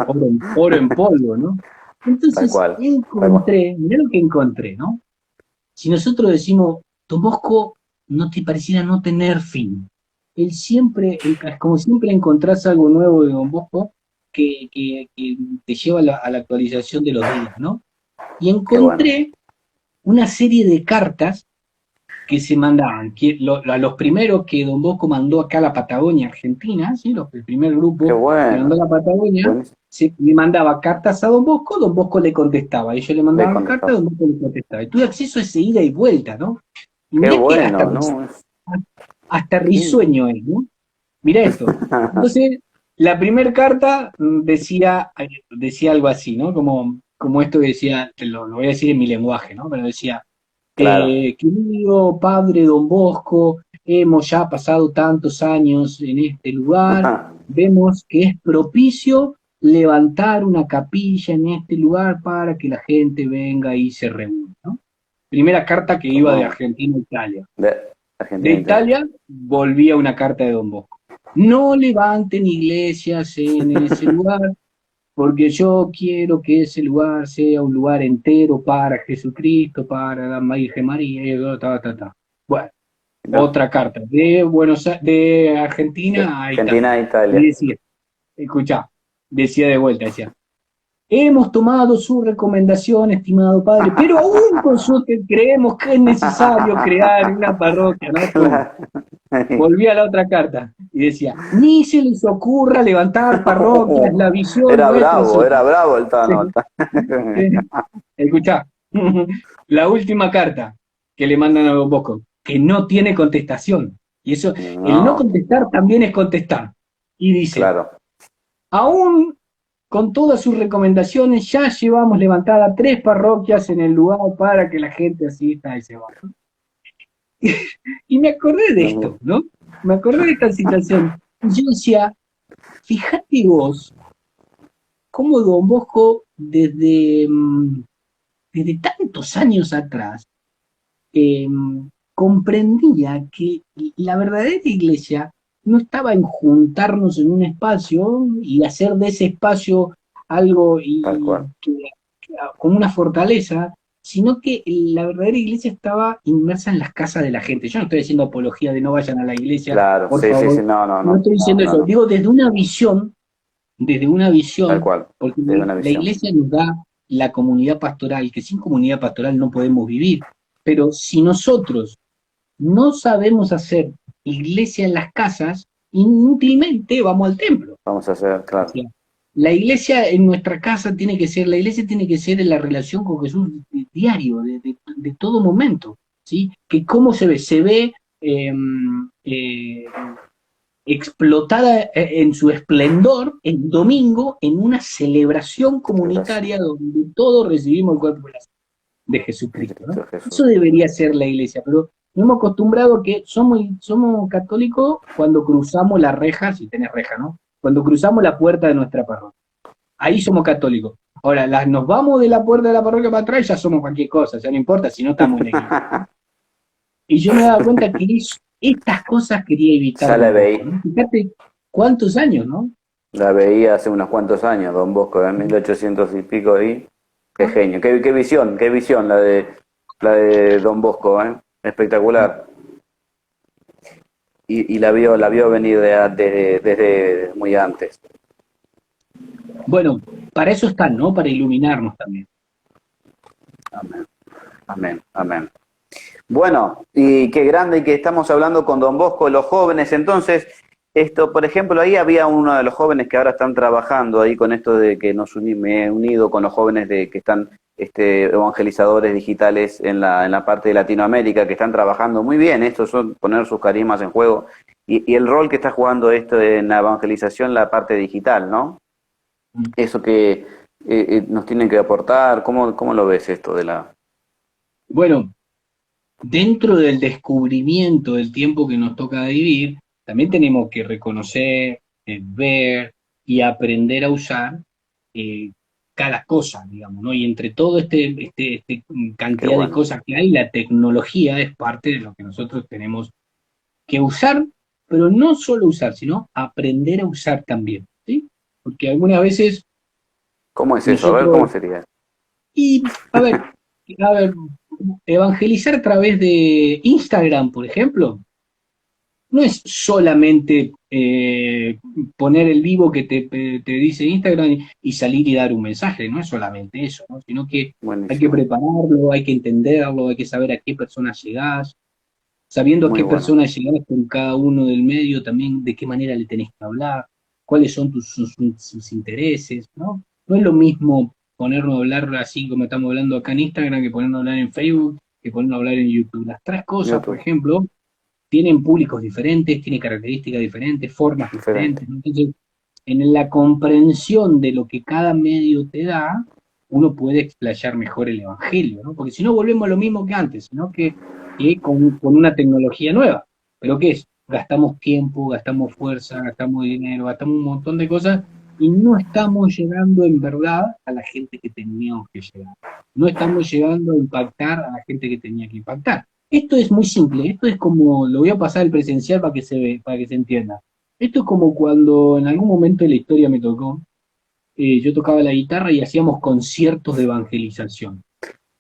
oro en polvo, ¿no? Tal Entonces cual. Tal cual. encontré, mirá lo que encontré, ¿no? Si nosotros decimos, Don Bosco no te pareciera no tener fin. Él siempre, como siempre encontrás algo nuevo de Don Bosco que te lleva a la actualización de los días, ¿no? Y Qué bueno. encontré una serie de cartas que se mandaban, a los primeros que Don Bosco mandó acá a la Patagonia Argentina, ¿sí? El primer Qué grupo que mandó a bueno. la Patagonia, Buenísimo. le mandaba cartas a Don Bosco le contestaba, ellos le Le mandaban cartas, contestaba. Don Bosco le contestaba. Y tuve acceso a ese ida y vuelta, ¿no? Y Qué mirá que bueno, ¿no? hasta Sí. risueño es, ¿no? Mirá esto. Entonces, la primera carta decía algo así, ¿no? Como esto que decía, lo voy a decir en mi lenguaje, ¿no? Pero decía, Claro. querido padre Don Bosco, hemos ya pasado tantos años en este lugar, vemos que es propicio levantar una capilla en este lugar para que la gente venga y se reúna, ¿no? Primera carta que iba de Como Argentina a Italia. de De Argentina y Italia. Italia volvía una carta de Don Bosco. No levanten iglesias en ese lugar, porque yo quiero que ese lugar sea un lugar entero para Jesucristo, para la Virgen María, ta. Bueno, No. otra carta de De Argentina a Argentina Italia. a Y Italia. decía, escuchá, decía de vuelta, decía, hemos tomado su recomendación, estimado padre, pero aún con su que creemos que es necesario crear una parroquia, ¿no? Pum. Claro. Volví a la otra carta y decía, ni se les ocurra levantar parroquias, la visión nuestra es otra. Era bravo el tono. Escuchá, la última carta que le mandan a Don Bosco, que no tiene contestación. Y eso, el no No, contestar también es contestar. Y dice, claro. aún con todas sus recomendaciones, ya llevamos levantada 3 parroquias en el lugar para que la gente asista y se vaya. Y me acordé de No, esto, ¿no? Me acordé de esta situación. Y yo decía, fíjate vos, cómo Don Bosco desde tantos años atrás eh, comprendía que la verdadera iglesia no estaba en juntarnos en un espacio y hacer de ese espacio algo tal cual. como una fortaleza, sino que la verdadera iglesia estaba inmersa en las casas de la gente. Yo no estoy diciendo apología de no vayan a la iglesia, Claro, por sí, sí, sí, favor, no, no, no no, estoy no, diciendo no, eso, no. digo desde una visión desde una tal visión, cual, porque desde una la visión. iglesia nos da la comunidad pastoral, que sin comunidad pastoral no podemos vivir, pero si nosotros no sabemos hacer iglesia en las casas, inútilmente vamos al templo. Vamos a hacer, O claro, sea, la iglesia en nuestra casa tiene que ser, la iglesia tiene que ser en la relación con Jesús diario, de todo momento, ¿sí? Que cómo se ve eh, eh, explotada en su esplendor el domingo en una celebración celebración comunitaria donde todos recibimos el cuerpo de de Jesucristo, ¿no? Cristo Jesús. Eso debería ser la iglesia, pero nos hemos acostumbrado que somos católicos cuando cruzamos la reja, si tenés reja, ¿no? Cuando cruzamos la puerta de nuestra parroquia. Ahí somos católicos. Ahora, nos vamos de la puerta de la parroquia para atrás y ya somos cualquier cosa, ya no importa si no estamos en la iglesia, ¿no? Y yo me he dado cuenta que estas cosas quería evitar Ya la Don Bosco, veí, ¿no? Fíjate cuántos años, ¿no? la veía hace unos cuantos años, Don Bosco, en 1800 y pico ahí. Qué ¿No? genio, qué visión la de Don Bosco, ¿eh? Espectacular. Y la vio venir desde muy antes. Bueno, para eso están, ¿no? Para iluminarnos también. Amén, amén, amén. Bueno, y qué grande y que estamos hablando con Don Bosco, los jóvenes. Entonces, esto, por ejemplo, ahí había uno de los jóvenes que ahora están trabajando ahí con esto de que me he unido con los jóvenes que están evangelizadores digitales en la parte de Latinoamérica, que están trabajando muy bien. Estos son poner sus carismas en juego. Y el rol que está jugando esto en la evangelización, la parte digital, ¿no? Eso que nos tienen que aportar. ¿Cómo lo ves esto de la... Bueno, dentro del descubrimiento del tiempo que nos toca vivir, también tenemos que reconocer, ver y aprender a usar eh, cada cosa, digamos, ¿no? Y entre todo este Qué cantidad de bueno. cosas que hay, la tecnología es parte de lo que nosotros tenemos que usar, pero no solo usar, sino aprender a usar también, ¿sí? Porque algunas veces ¿Cómo es eso? A ver, ¿cómo nosotros, sería? y a ver, evangelizar a través de Instagram, por ejemplo, no es solamente poner el vivo que te dice Instagram y salir y dar un mensaje, no es solamente eso, ¿no? Sino que hay que Buenísimo. prepararlo, hay que entenderlo, hay que saber a qué personas llegás, sabiendo a Muy qué bueno. personas llegás con cada uno del medio, también de qué manera le tenés que hablar, cuáles son sus intereses, ¿no? No es lo mismo ponernos a hablar así como estamos hablando acá en Instagram que ponernos a hablar en Facebook, que ponernos a hablar en YouTube. Las tres cosas, por YouTube. ejemplo, tienen públicos diferentes, tienen características diferentes, formas Diferente. diferentes. Entonces, en la comprensión de lo que cada medio te da, uno puede explayar mejor el evangelio, ¿no? Porque si no volvemos a lo mismo que antes, sino que con una tecnología nueva. ¿Pero qué es? Gastamos tiempo, gastamos fuerza, gastamos dinero, gastamos un montón de cosas y no estamos llegando en verdad a la gente que teníamos que llegar. No estamos llegando a impactar a la gente que tenía que impactar. Esto es muy simple, esto es como, lo voy a pasar el presencial para que se entienda. Esto es como cuando en algún momento de la historia me tocó, yo tocaba la guitarra y hacíamos conciertos de evangelización,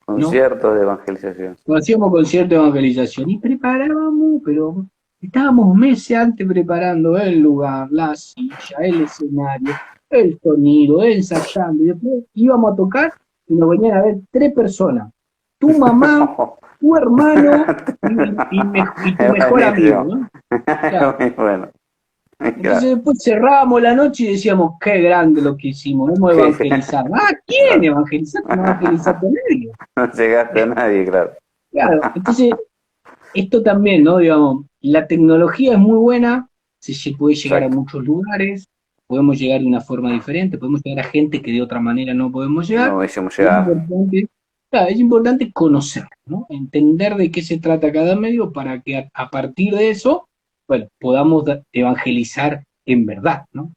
¿no? Conciertos de evangelización. Hacíamos conciertos de evangelización y preparábamos, pero estábamos meses antes preparando el lugar, la silla, el escenario, el sonido, ensayando, y después íbamos a tocar y nos venían a ver tres personas, tu mamá, tu hermano y tu Es mejor amigo, buenísimo. ¿no? Claro. Muy bueno. Claro. Entonces después cerrábamos la noche y decíamos, qué grande lo que hicimos, hemos Sí, evangelizado. Ah, ¿quién claro. evangelizar? No evangelizaste a nadie. No llegaste a nadie, claro. Claro, entonces esto también, ¿no? Digamos, la tecnología es muy buena, puede llegar a Exacto. muchos lugares, podemos llegar de una forma diferente, podemos llegar a gente que de otra manera no podemos llegar. No hicimos Y es llegar. importante, claro, es importante conocer, ¿no? Entender de qué se trata cada medio para que a partir de eso, bueno, podamos evangelizar en verdad, ¿no?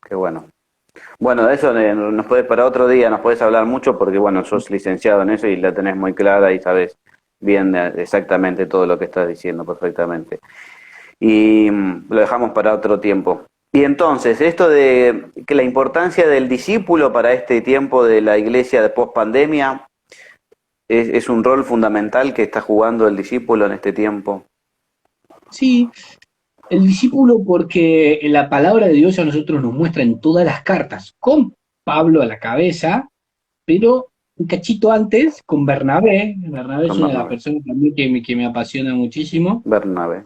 Qué bueno. Bueno, de eso nos puedes para otro día, nos puedes hablar mucho porque, bueno, sos licenciado en eso y la tenés muy clara y sabes bien exactamente todo lo que estás diciendo perfectamente. Y lo dejamos para otro tiempo. Y entonces, esto de que la importancia del discípulo para este tiempo de la iglesia de post-pandemia es un rol fundamental que está jugando el discípulo en este tiempo. Sí, El discípulo porque la palabra de Dios a nosotros nos muestra en todas las cartas, con Pablo a la cabeza, pero un cachito antes con Bernabé. Bernabé es Con una de las Bernabé. personas también que me apasiona muchísimo Bernabé.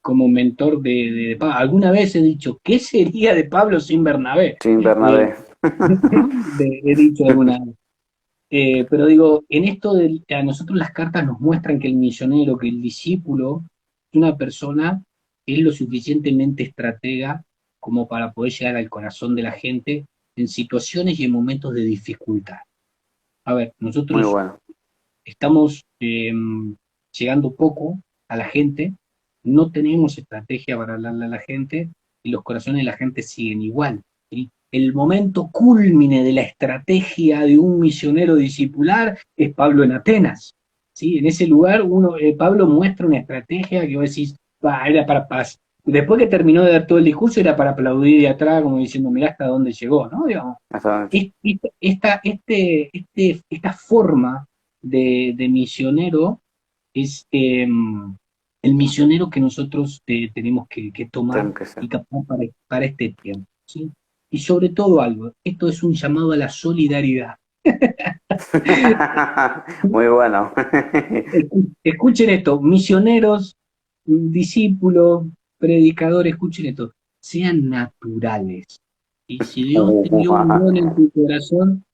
como mentor de Pablo. Alguna vez he dicho, ¿qué sería de Pablo sin Bernabé? Sin Eh, Bernabé. he dicho alguna vez. Pero digo, en esto a nosotros las cartas nos muestran que el misionero, que el discípulo, es una persona que es lo suficientemente estratega como para poder llegar al corazón de la gente en situaciones y en momentos de dificultad. A ver, Muy nosotros bueno. estamos llegando poco a la gente, no tenemos estrategia para hablarle a la gente y los corazones de la gente siguen igual. ¿Sí? El momento cúlmine de la estrategia de un misionero discipular es Pablo en Atenas. ¿Sí? En ese lugar Pablo muestra una estrategia que vos decís, era para paz. Después que terminó de dar todo el discurso era para aplaudir de atrás como diciendo, mirá hasta dónde llegó, ¿no? Digamos, esta forma de misionero es el misionero que nosotros tenemos que tomar Tengo que y ser. captar para este tiempo. ¿Sí? Y sobre todo algo, esto es un llamado a la solidaridad. Muy bueno. Escuchen esto, misioneros, discípulos, predicadores, escuchen esto, sean naturales. Y si Dios te dio un don en tu corazón,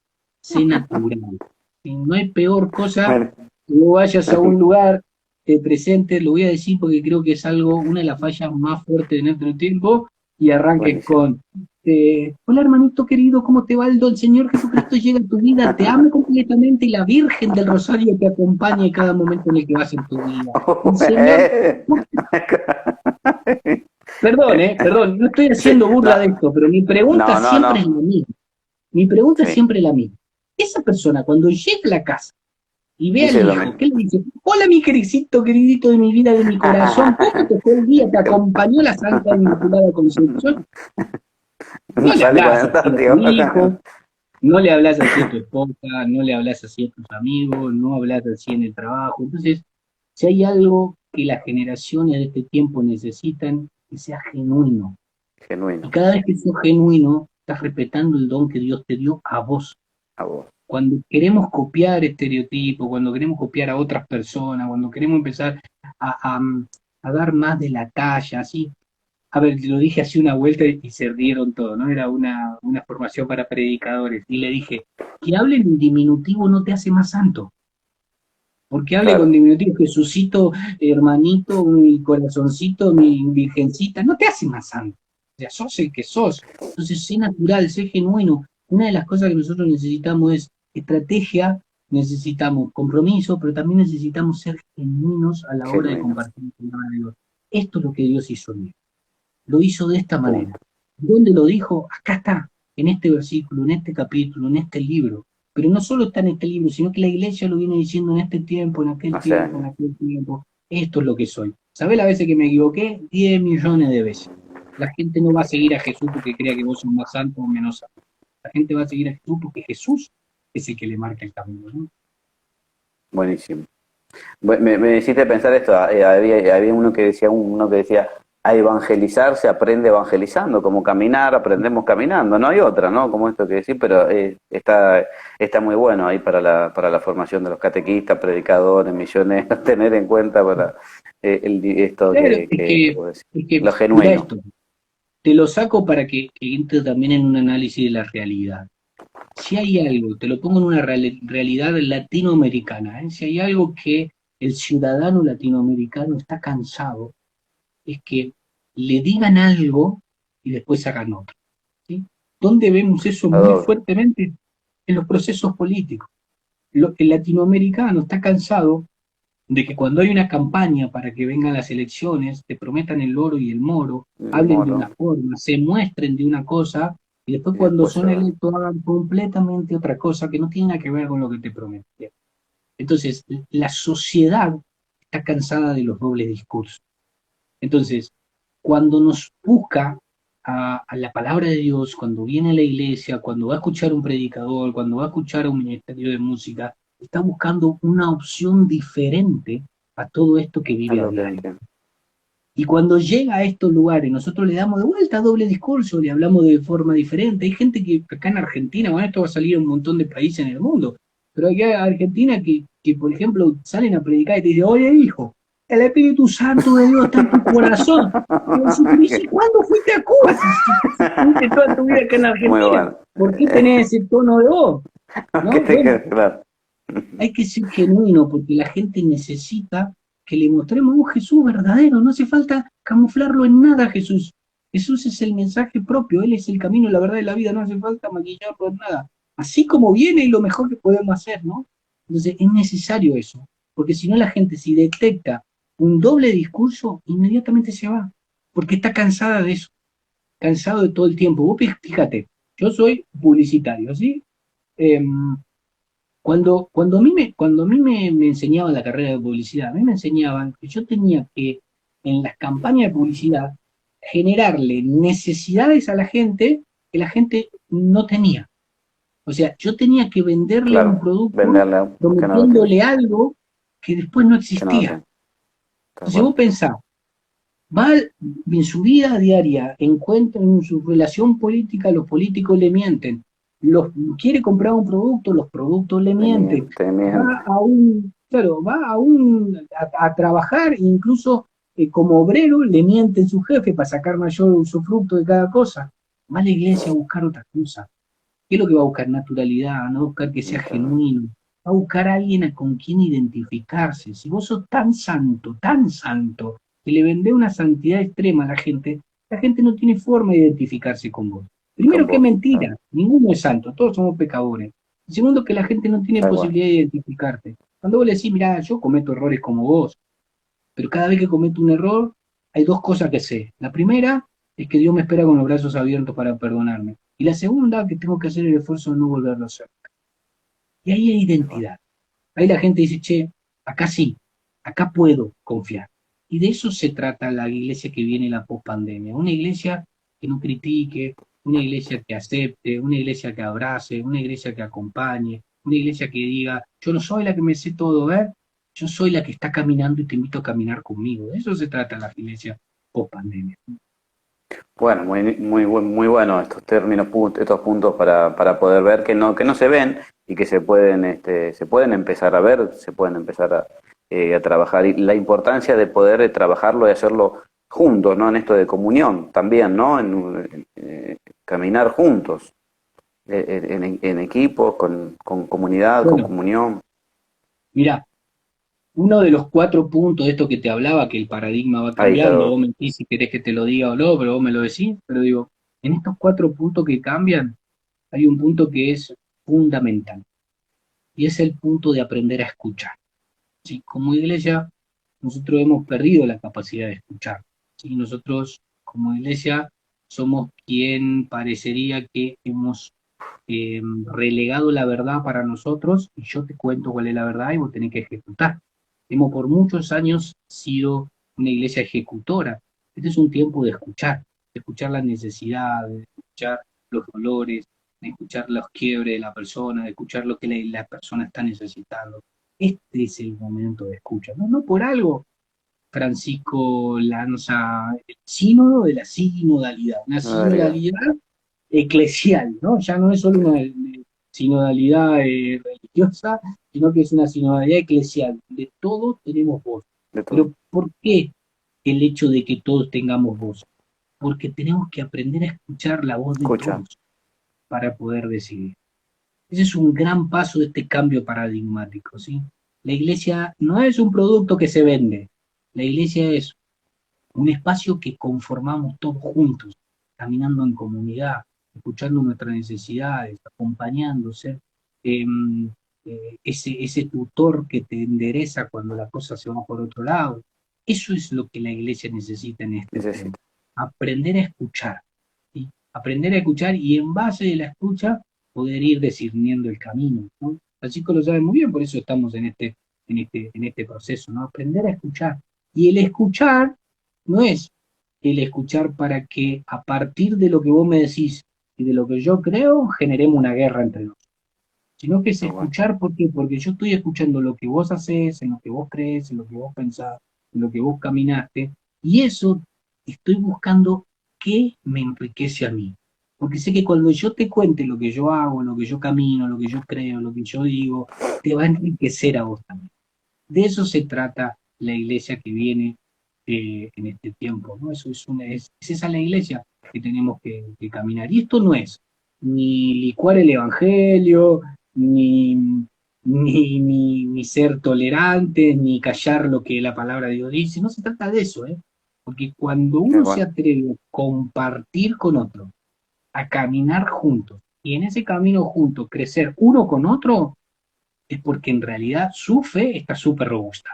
sé natural. Y no hay peor cosa Bueno, que vos vayas a un lugar, te presentes, lo voy a decir porque creo que es algo, una de las fallas más fuertes de nuestro tiempo, y arranques buenísimo. con, hola hermanito querido, ¿cómo te va el Señor Jesucristo llega a tu vida? Te amo completamente y la Virgen del Rosario te acompaña en cada momento en el que vas en tu vida. El Señor, perdón, no estoy Sí, haciendo burla de no, esto, pero mi pregunta no, no, siempre es no. la misma. Mi pregunta es Sí, siempre la misma. Esa persona, cuando llega a la casa y ve al dice lo hijo, mismo. ¿qué le dice? Hola, mi queridito de mi vida, de mi corazón, ¿cómo te fue el día? ¿Te acompañó la Santa Inmaculada Concepción? No le Sale con hablas el así a tu tártigo. hijo, no le hablas así a tu esposa, no le hablas así a tus amigos, no hablas así en el trabajo. Entonces, si hay algo que las generaciones de este tiempo necesitan, que sea genuino. Y Genuino. cada vez que sos genuino, estás respetando el don que Dios te dio a vos. A vos. Cuando queremos copiar estereotipos, cuando queremos copiar a otras personas, cuando queremos empezar a, a, a dar más de la talla, así. A ver, lo dije así una vuelta y se rieron todo, ¿no? Era una formación para predicadores. Y le dije, que hablen en diminutivo no te hace más santo. Porque hable con Claro. diminutivo, Jesucito, hermanito, mi corazoncito, mi virgencita, no te hace más santo. O sea, sos el que sos. Entonces, sé natural, sé genuino. Una de las cosas que nosotros necesitamos es estrategia, necesitamos compromiso, pero también necesitamos ser genuinos a la hora de Genuino. compartir la palabra de Dios. Esto es lo que Dios hizo en mí. Lo hizo de esta manera. Punto. ¿Dónde lo dijo? Acá está, en este versículo, en este capítulo, en este libro. Pero no solo está en este libro, sino que la iglesia lo viene diciendo en este tiempo, en aquel Hace tiempo, en años. aquel tiempo. Esto es lo que soy. ¿Sabés las veces que me equivoqué? 10 millones de veces. La gente no va a seguir a Jesús porque crea que vos sos más santo o menos santo. La gente va a seguir a Jesús porque Jesús es el que le marca el camino, ¿no? Buenísimo. Me hiciste pensar esto. Había uno que decía, a evangelizar se aprende evangelizando, como caminar, aprendemos caminando. No hay otra, ¿no? Como esto que decís, pero está muy bueno ahí para la formación de los catequistas, predicadores, misioneros, tener en cuenta para esto Claro, que vos decís. es que, Lo mira genuino. esto, te lo saco para que entre también en un análisis de la realidad. Si hay algo, te lo pongo en una realidad latinoamericana, ¿eh? Si hay algo que el ciudadano latinoamericano está cansado, es que le digan algo y después hagan otro. ¿Sí? ¿Dónde vemos eso A muy doble. fuertemente? En los procesos políticos. El latinoamericano está cansado de que cuando hay una campaña para que vengan las elecciones, te prometan el oro y el moro, El hablen de una moro. forma, se muestren de una cosa, y después Y cuando después se son va. electos hagan completamente otra cosa que no tiene nada que ver con lo que te prometieron. Entonces, la sociedad está cansada de los dobles discursos. Entonces, cuando nos busca a la palabra de Dios, cuando viene a la iglesia, cuando va a escuchar un predicador, cuando va a escuchar a un ministerio de música, está buscando una opción diferente a todo esto que Es vive a lo que diario. entiendo. Y cuando llega a estos lugares, nosotros le damos de vuelta doble discurso, le hablamos de forma diferente. Hay gente que acá en Argentina, bueno, esto va a salir en un montón de países en el mundo, pero hay Argentina que, por ejemplo, salen a predicar y te dicen, oye hijo, el Espíritu Santo de Dios está en tu corazón. Y vos decís, ¿cuándo fuiste a Cuba? Si estuviste toda tu vida acá en Muy Argentina, bueno. ¿por qué tenés ese tono de voz? Que ¿No? te Bueno, quede claro. hay que ser genuino porque la gente necesita que le mostremos un Jesús verdadero. No hace falta camuflarlo en nada, Jesús. Jesús es el mensaje propio, Él es el camino, la verdad y la vida. No hace falta maquillarlo en nada. Así como viene y lo mejor que podemos hacer, ¿no? Entonces es necesario eso, porque si no la gente si detecta un doble discurso, inmediatamente se va, porque está cansada de eso, cansado de todo el tiempo. Vos fíjate, yo soy publicitario, ¿sí? Eh, cuando a mí me enseñaban la carrera de publicidad, a mí me enseñaban que yo tenía que, en las campañas de publicidad, generarle necesidades a la gente que la gente no tenía. O sea, yo tenía que venderle un Claro, producto venderle a que no lo tiene, prometiéndole algo que después no que no lo existía. tiene, tal Entonces vos cual. pensás, va en su vida diaria, encuentra en su relación política, los políticos le mienten. Quiere comprar un producto, los productos le Le mienten. miente, miente. Va claro, a trabajar, incluso como obrero, le miente su jefe para sacar mayor usufructo de cada cosa. Va a la iglesia a buscar otra cosa. ¿Qué es lo que va a buscar? Naturalidad, no va a buscar que sea genuino. Va a buscar a alguien con quien identificarse. Si vos sos tan santo, que le vendés una santidad extrema a la gente no tiene forma de identificarse con vos. Con Primero que vos, claro, mentira, ninguno es santo, todos somos pecadores. Y segundo que la gente no tiene tal cual. posibilidad de identificarte. Cuando vos le decís, mirá, yo cometo errores como vos, pero cada vez que cometo un error, hay dos cosas que sé. La primera es que Dios me espera con los brazos abiertos para perdonarme. Y la segunda, que tengo que hacer el esfuerzo de no volverlo a hacer. Y ahí hay Tal cual. identidad. Ahí la gente dice, che, acá sí, acá puedo confiar. Y de eso se trata la iglesia que viene la pospandemia. Una iglesia que no critique, una iglesia que acepte, una iglesia que abrace, una iglesia que acompañe, una iglesia que diga, yo no soy la que me sé todo, ¿eh? Yo soy la que está caminando y te invito a caminar conmigo. De eso se trata la iglesia pospandemia. Bueno, muy bueno estos términos, estos puntos para poder ver que no se ven y que se pueden empezar a ver, se pueden empezar a trabajar. Y la importancia de poder trabajarlo y hacerlo juntos, ¿no? En esto de comunión también, ¿no? Caminar juntos, en equipos, con comunidad, con Bueno, comunión. mira, uno de los cuatro puntos de esto que te hablaba, que el paradigma va Ahí está. cambiando, vos me decís si querés que te lo diga o no, pero vos me lo decís, pero digo, en estos cuatro puntos que cambian, hay un punto que es fundamental, y es el punto de aprender a escuchar. ¿Sí? Como iglesia, nosotros hemos perdido la capacidad de escuchar. ¿Sí? Nosotros, como iglesia, somos quien parecería que hemos relegado la verdad para nosotros, y yo te cuento cuál es la verdad y vos tenés que ejecutar. Hemos por muchos años sido una iglesia ejecutora. Este es un tiempo de escuchar las necesidades, de escuchar los dolores, de escuchar los quiebres de la persona, de escuchar lo que la persona está necesitando. Este es el momento de escucha. No, no por algo Francisco lanza el sínodo de la sinodalidad, una No debería. sinodalidad eclesial, ¿no? Ya no es solo una sinodalidad religiosa, sino que es una sinodalidad eclesial, donde todos tenemos voz. De todo. Pero ¿por qué el hecho de que todos tengamos voz? Porque tenemos que aprender a escuchar la voz de Escucha. todos para poder decidir. Ese es un gran paso de este cambio paradigmático, ¿sí? La iglesia no es un producto que se vende, la iglesia es un espacio que conformamos todos juntos, caminando en comunidad, escuchando nuestras necesidades, acompañándose, eh, ese tutor que te endereza cuando la cosa se va por otro lado. Eso es lo que la iglesia necesita en este tiempo. Necesita. Aprender a escuchar, ¿sí? Aprender a escuchar y en base de la escucha poder ir discerniendo el camino, ¿no? Francisco lo sabe muy bien, por eso estamos en este proceso, ¿no? Aprender a escuchar. Y el escuchar no es el escuchar para que a partir de lo que vos me decís y de lo que yo creo, generemos una guerra entre nosotros. Sino que es Tal cual. escuchar, ¿por qué? Porque yo estoy escuchando lo que vos haces, en lo que vos crees, en lo que vos pensás, en lo que vos caminaste, Y eso estoy buscando qué me enriquece a mí. Porque sé que cuando yo te cuente lo que yo hago, lo que yo camino, lo que yo creo, lo que yo digo, te va a enriquecer a vos también. De eso se trata la iglesia que viene en este tiempo, ¿no? Es esa la iglesia que tenemos que caminar. Y esto no es ni licuar el evangelio, ni, ni ser tolerantes, ni callar lo que la palabra de Dios dice. No se trata de eso, ¿eh? Porque cuando uno se Igual. atreve a compartir con otro, a caminar juntos, y en ese camino juntos crecer uno con otro, es porque en realidad su fe está súper robusta.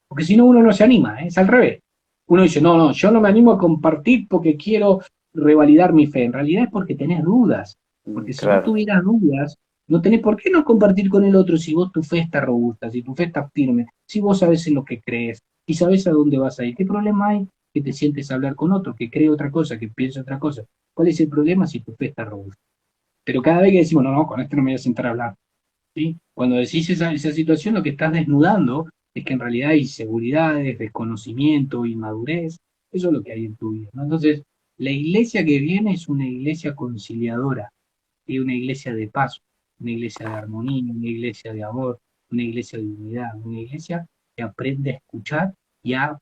Porque si no, uno no se anima, ¿eh? Es al revés. Uno dice, no, no, yo no me animo a compartir porque quiero revalidar mi fe. En realidad es porque tenés dudas. Porque si no Claro. tuvieras dudas, no tenés por qué no compartir con el otro si vos tu fe está robusta, si tu fe está firme, si vos sabés en lo que crees y sabés a dónde vas a ir. ¿Qué problema hay que te sientes a hablar con otro, que cree otra cosa, que piensa otra cosa? ¿Cuál es el problema si tu fe está robusta? Pero cada vez que decimos, no, no, con esto no me voy a sentar a hablar, ¿sí? Cuando decís esa situación, lo que estás desnudando es que en realidad hay inseguridades, desconocimiento, inmadurez, eso es lo que hay en tu vida, ¿no? Entonces, la iglesia que viene es una iglesia conciliadora, y una iglesia de paz, una iglesia de armonía, una iglesia de amor, una iglesia de unidad, una iglesia que aprende a escuchar y a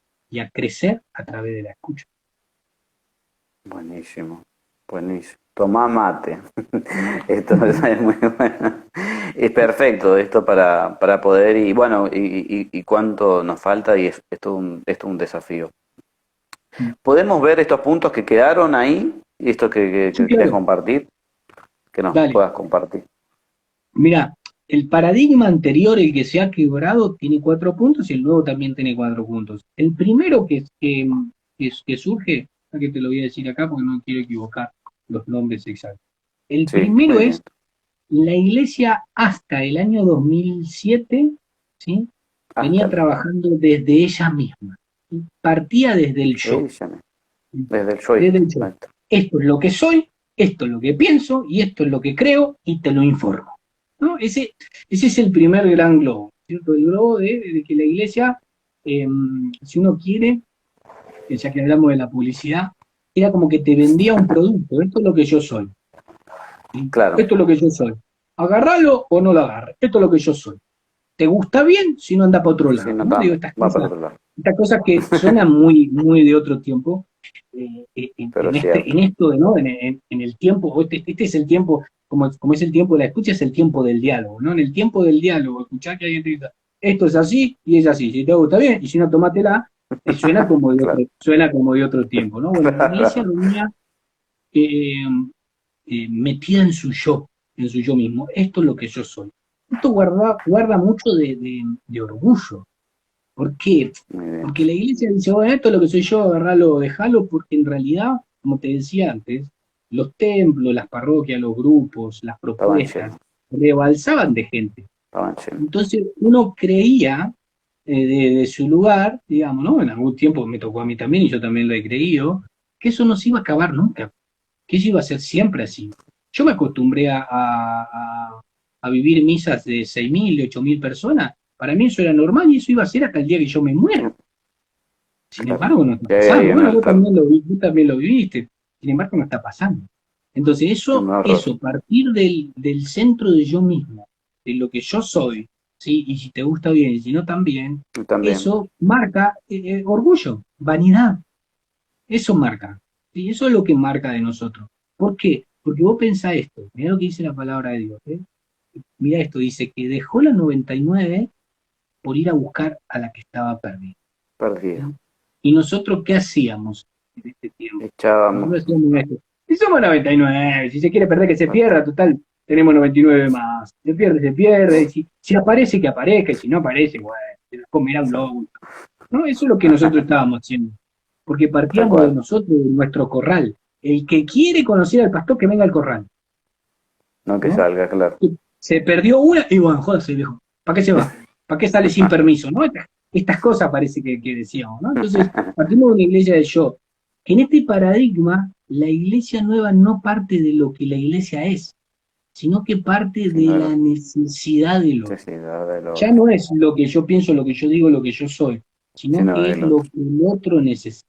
crecer a través de la escucha. Buenísimo, buenísimo. Tomá mate. Esto es muy bueno. Es perfecto esto para poder, y bueno, y cuánto nos falta, y esto es un desafío. ¿Podemos ver estos puntos que quedaron ahí? Y esto Sí, que querés claro, compartir, que nos dale. puedas compartir. Mira, el paradigma anterior, el que se ha quebrado, tiene 4 puntos y el nuevo también tiene 4 puntos. El primero que surge, que te lo voy a decir acá porque no quiero equivocar los nombres exactos. El Sí, primero muy bien. es la iglesia hasta el año 2007, ¿sí? Hasta Venía el trabajando desde ella misma. ¿Sí? Partía desde el yo, ella, desde el yo. desde el yo. Esto es lo que soy, esto es lo que pienso y esto es lo que creo y te lo informo. ¿No? Ese es el primer gran globo, ¿cierto? El globo de que la iglesia, eh, si uno quiere, ya que hablamos de la publicidad, era como que te vendía un producto, esto es lo que yo soy, ¿sí? Claro, Esto es lo que yo soy. Agárralo o no lo agarres, esto es lo que yo soy. ¿Te gusta bien? Si no anda para otro sí, lado, no ¿no? Digo, va para otro lado. estas cosas que suenan muy, muy de otro tiempo, Pero es cierto. en esto, ¿no? En el tiempo, este es el tiempo, como es el tiempo de la escucha, es el tiempo del diálogo, ¿no? En el tiempo del diálogo, escuchar que alguien te dice, esto es así y es así, si te gusta bien, y si no, tomátela, Claro. suena como de otro tiempo, ¿no? Bueno, la iglesia Claro. venía eh, metida en su yo mismo, esto es lo que yo soy. Esto guarda mucho de orgullo. ¿Por qué? Muy bien. Porque la iglesia dice, bueno, esto es lo que soy yo, agarralo, dejalo, porque en realidad, como te decía antes, los templos, las parroquias, los grupos, las Estaban propuestas, llenos, rebalsaban de gente. estaban llenos. Entonces uno creía de su lugar, digamos, ¿no? En algún tiempo me tocó a mí también y yo también lo he creído, que eso no se iba a acabar nunca, que eso iba a ser siempre así. Yo me acostumbré a vivir misas de 6.000, 8.000 personas. Para mí eso era normal y eso iba a ser hasta el día que yo me muera. Sin Claro. embargo, no está Y ahí hay pasando. un Bueno, altar, vos también lo viviste. Sin embargo, no está pasando. Entonces, un horror. partir del centro de yo mismo, de lo que yo soy, ¿sí? Y si te gusta bien y si no también, Yo también. eso marca orgullo, vanidad. Eso marca. ¿Sí? Eso es lo que marca de nosotros. ¿Por qué? Porque vos pensás esto. Mirá lo que dice la palabra de Dios. Mirá esto, dice que dejó la 99 por ir a buscar a la que estaba perdida. ¿Sí? Perdido. ¿Y nosotros qué hacíamos en este tiempo? Echábamos. Nosotros hacíamos esto. Si somos 99, si se quiere perder que se pierda, total, tenemos 99 más. Se pierde. Si aparece, que aparezca, y si no aparece, bueno, se la comerá un lobo. ¿No? Eso es lo que nosotros estábamos haciendo. Porque Tal partíamos de cual. nosotros, de nuestro corral. El que quiere conocer al pastor, que venga al corral. No que ¿No? salga, claro. Se perdió una y bueno, jódase, viejo. ¿Para qué se va? ¿Para qué sale sin permiso? ¿No? Estas cosas parece que decíamos, ¿no? Entonces, partimos de una iglesia de yo. En este paradigma, la iglesia nueva no parte de lo que la iglesia es, sino que parte de Sino la la necesidad del otro. necesidad del Ya otro. no es lo que yo pienso, lo que yo digo, lo que yo soy, sino Sino que es del lo otro. que el otro necesita.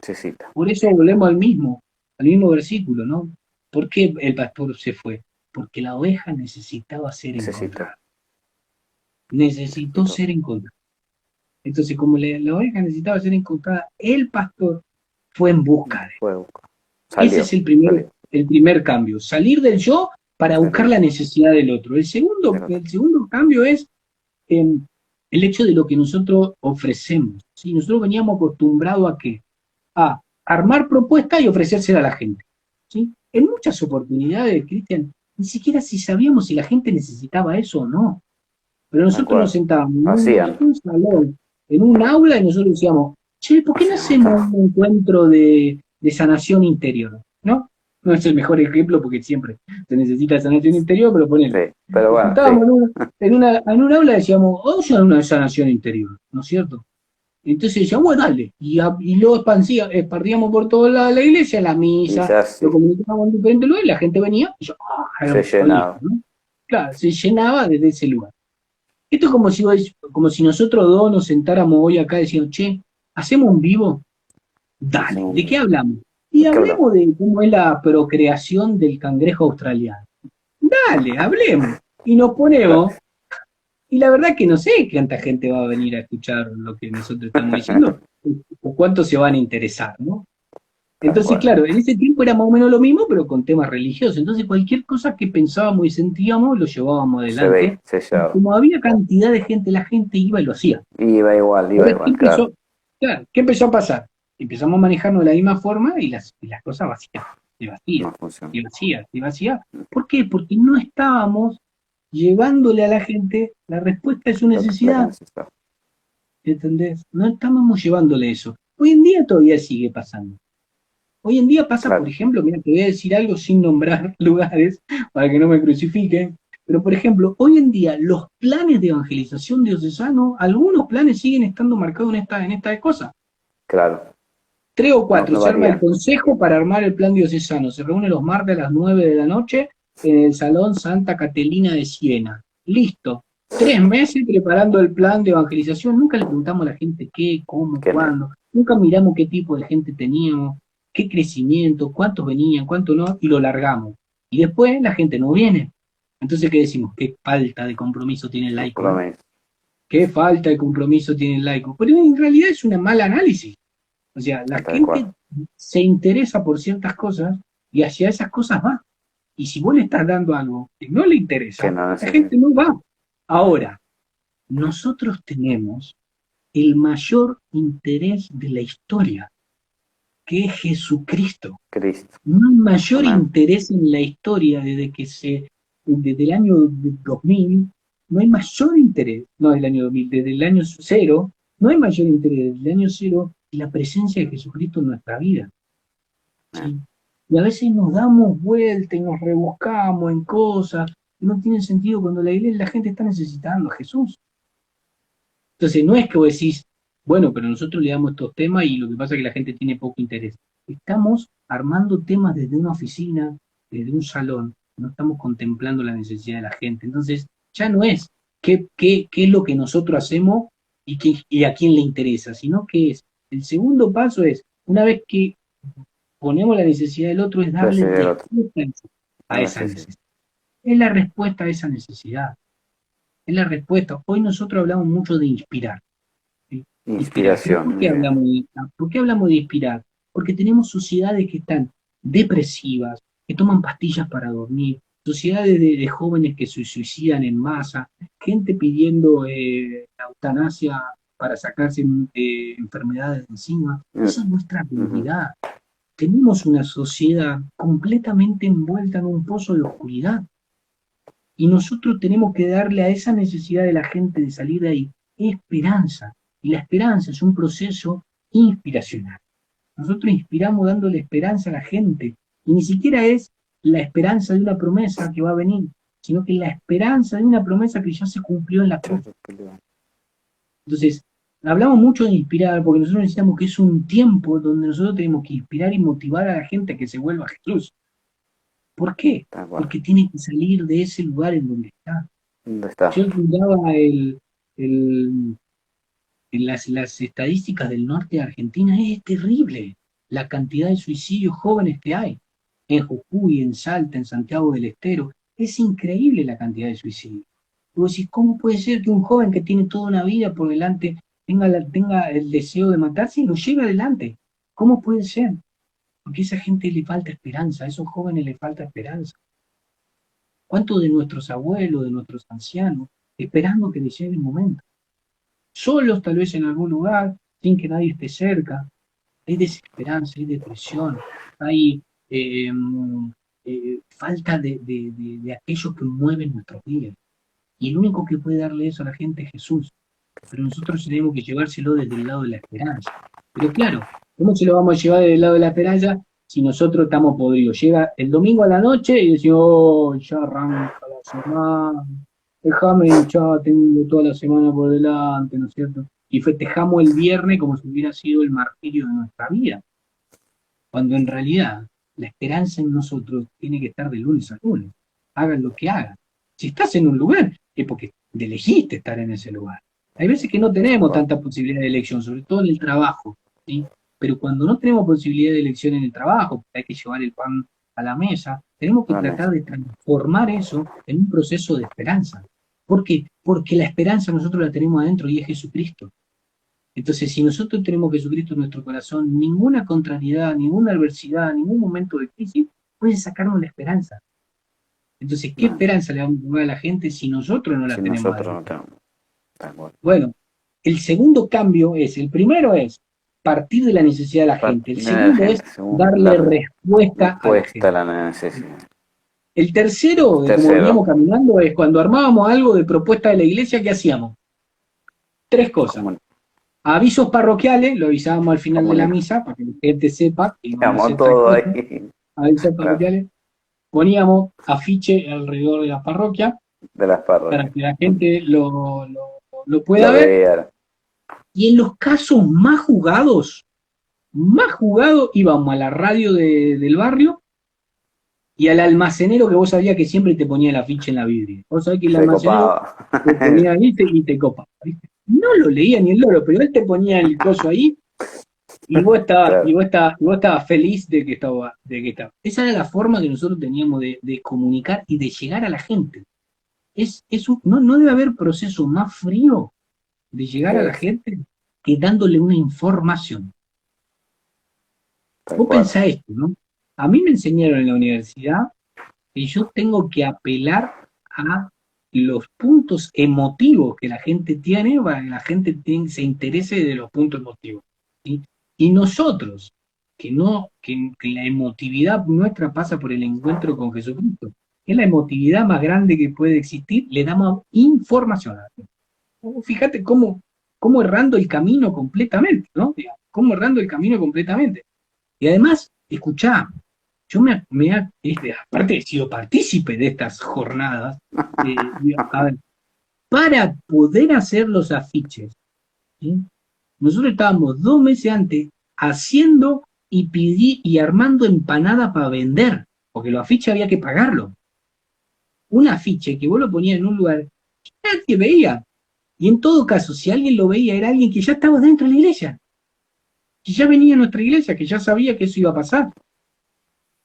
Necesita. Por eso volvemos al mismo versículo, ¿no? ¿Por qué el pastor se fue? Porque la oveja necesitaba ser Necesita. encontrada. Necesitó ser encontrada. Entonces, como la oveja necesitaba ser encontrada, el pastor fue en busca de él. Fuego. Ese Salió. es el primer cambio. Salir del yo para buscar la necesidad del otro. El segundo cambio es el hecho de lo que nosotros ofrecemos. ¿Sí? Nosotros veníamos acostumbrados a qué? A armar propuestas y ofrecérsela a la gente. ¿Sí? En muchas oportunidades, Cristian, ni siquiera si sabíamos si la gente necesitaba eso o no. Pero nosotros nos sentábamos en un salón, en un aula, y nosotros decíamos, che, ¿por qué no hacemos un encuentro de sanación interior? ¿No? No es el mejor ejemplo porque siempre se necesita sanación interior, pero ponele. Sí, pero bueno, Estábamos en un aula y decíamos, vamos a hacer una sanación interior, ¿no es cierto? Entonces decíamos, bueno, dale. Y luego expandíamos por toda la iglesia, la misa, lo comunicábamos en diferentes lugares, y la gente venía y yo, se llenaba. ¿no? Claro, se llenaba desde ese lugar. Esto es como si nosotros dos nos sentáramos hoy acá diciendo, che, ¿hacemos un vivo? Dale, ¿de qué hablamos? Y hablemos de cómo es la procreación del cangrejo australiano. Dale, hablemos. Y nos ponemos, y la verdad que no sé cuánta gente va a venir a escuchar lo que nosotros estamos diciendo, o cuántos se van a interesar, ¿no? Entonces, claro, en ese tiempo era más o menos lo mismo, pero con temas religiosos. Entonces, cualquier cosa que pensábamos y sentíamos, lo llevábamos adelante. Como había cantidad de gente, la gente iba y lo hacía. Iba igual, claro. ¿Qué empezó a pasar? Empezamos a manejarnos de la misma forma y las cosas se vacían. ¿Por qué? Porque no estábamos llevándole a la gente la respuesta de su necesidad. ¿Entendés? No estábamos llevándole eso. Hoy en día todavía sigue pasando. Hoy en día pasa, por ejemplo, mira, te voy a decir algo sin nombrar lugares para que no me crucifiquen, pero por ejemplo, hoy en día los planes de evangelización diocesano, algunos planes siguen estando marcados en esta cosa. Claro. 3 o 4, se arma el consejo para armar el plan diocesano, se reúne los martes a las 9 de la noche en el Salón Santa Catalina de Siena. Listo. 3 meses preparando el plan de evangelización, nunca le preguntamos a la gente qué, cómo, cuándo, nunca miramos qué tipo de gente teníamos, qué crecimiento, cuántos venían, cuántos no, y lo largamos. Y después la gente no viene. Entonces, ¿qué decimos? ¿Qué falta de compromiso tiene el laico? ¿No? ¿Qué falta de compromiso tiene el laico? Pero en realidad es una mala análisis. O sea, la gente se interesa por ciertas cosas y hacia esas cosas va. Y si vos le estás dando algo que no le interesa, la gente no va. Ahora, nosotros tenemos el mayor interés de la historia, que es Jesucristo. No hay mayor interés en la historia desde el año 2000, no hay mayor interés, no desde el año 2000, desde el año 0, no hay mayor interés desde el año 0 en la presencia de Jesucristo en nuestra vida. ¿Sí? Y a veces nos damos vuelta y nos rebuscamos en cosas que no tienen sentido cuando la gente está necesitando a Jesús. Entonces no es que vos decís, bueno, pero nosotros le damos estos temas y lo que pasa es que la gente tiene poco interés. Estamos armando temas desde una oficina, desde un salón, no estamos contemplando la necesidad de la gente. Entonces ya no es qué es lo que nosotros hacemos y a quién le interesa, sino que es, el segundo paso es, una vez que ponemos la necesidad del otro, es darle respuesta a esa necesidad. Es la respuesta a esa necesidad. Es la respuesta. Hoy nosotros hablamos mucho de inspirar. ¿Sí? Inspiración. ¿Por qué hablamos de inspirar? Porque tenemos sociedades que están depresivas, que toman pastillas para dormir, sociedades de jóvenes que se suicidan en masa, gente pidiendo la eutanasia para sacarse enfermedades de encima. Esa es nuestra realidad. Tenemos una sociedad completamente envuelta en un pozo de oscuridad. Y nosotros tenemos que darle a esa necesidad de la gente de salir de ahí esperanza. Y la esperanza es un proceso inspiracional. Nosotros inspiramos dándole esperanza a la gente. Y ni siquiera es la esperanza de una promesa que va a venir, sino que la esperanza de una promesa que ya se cumplió en la cruz. Entonces, hablamos mucho de inspirar, porque nosotros necesitamos que es un tiempo donde nosotros tenemos que inspirar y motivar a la gente a que se vuelva a Jesús. ¿Por qué? Porque tiene que salir de ese lugar en donde está. Yo miraba las estadísticas del norte de Argentina, es terrible. la cantidad de suicidios jóvenes que hay en Jujuy, en Salta, en Santiago del Estero. Es increíble la cantidad de suicidios. Y vos decís, ¿cómo puede ser que un joven que tiene toda una vida por delante tenga el deseo de matarse y lo lleve adelante? ¿Cómo puede ser? Porque a esa gente le falta esperanza, a esos jóvenes les falta esperanza. ¿Cuántos de nuestros abuelos, de nuestros ancianos, esperando que les llegue el momento? Solos tal vez en algún lugar, sin que nadie esté cerca. Hay desesperanza, hay depresión, hay falta de aquello que mueve nuestros días. Y el único que puede darle eso a la gente es Jesús. Pero nosotros tenemos que llevárselo desde el lado de la esperanza. Pero claro, ¿cómo se lo vamos a llevar desde el lado de la esperanza si nosotros estamos podridos? Llega el domingo a la noche y decimos, oh, ya arranca la semana, déjame hinchar, tengo toda la semana por delante, ¿no es cierto? Y festejamos el viernes como si hubiera sido el martirio de nuestra vida. Cuando en realidad la esperanza en nosotros tiene que estar de lunes a lunes. Hagan lo que hagan. Si estás en un lugar, es porque elegiste estar en ese lugar. Hay veces que no tenemos tanta posibilidad de elección, sobre todo en el trabajo, ¿sí? Pero cuando no tenemos posibilidad de elección en el trabajo, porque hay que llevar el pan a la mesa, tenemos que tratar de transformar eso en un proceso de esperanza. ¿Por qué? Porque la esperanza nosotros la tenemos adentro y es Jesucristo. Entonces, si nosotros tenemos Jesucristo en nuestro corazón, ninguna contrariedad, ninguna adversidad, ningún momento de crisis puede sacarnos la esperanza. Entonces, ¿qué esperanza le vamos a dar a la gente si nosotros no la tenemos? Nosotros no tenemos. Bueno, el segundo cambio es, el primero es partir de la necesidad de la gente, el segundo es darle respuesta a la necesidad. El tercero, como veníamos caminando, es cuando armábamos algo de propuesta de la iglesia, ¿qué hacíamos? Tres cosas. Avisos parroquiales, lo avisábamos al final de la misa, para que la gente sepa que íbamos a hacer todo ahí. Avisos parroquiales. Poníamos afiche alrededor de la parroquia, para que la gente lo pueda ver. Y en los casos más jugados, íbamos a la radio del barrio y al almacenero que vos sabías que siempre te ponía el afiche en la vidria. Vos sabés que el almacenero te ponía ahí y te copa, ¿viste? No lo leía ni el loro, pero él te ponía el coso ahí y vos estabas feliz de que estaba. Esa era la forma que nosotros teníamos de comunicar y de llegar a la gente. No debe haber proceso más frío de llegar a la gente que dándole una información. Vos pensás esto, ¿no? A mí me enseñaron en la universidad que yo tengo que apelar a los puntos emotivos que la gente tiene para que la gente se interese de los puntos emotivos, ¿sí? Y nosotros, que la emotividad nuestra pasa por el encuentro con Jesucristo, que es la emotividad más grande que puede existir, le damos información a la gente. Fíjate cómo errando el camino completamente, ¿no? Cómo errando el camino completamente. Y además, escuchá, yo aparte he sido partícipe de estas jornadas, a ver, para poder hacer los afiches, ¿sí? Nosotros estábamos 2 meses antes haciendo y armando empanadas para vender, porque los afiches había que pagarlo. Un afiche que vos lo ponías en un lugar que nadie veía. Y en todo caso, si alguien lo veía, era alguien que ya estaba dentro de la iglesia, que ya venía a nuestra iglesia, que ya sabía que eso iba a pasar.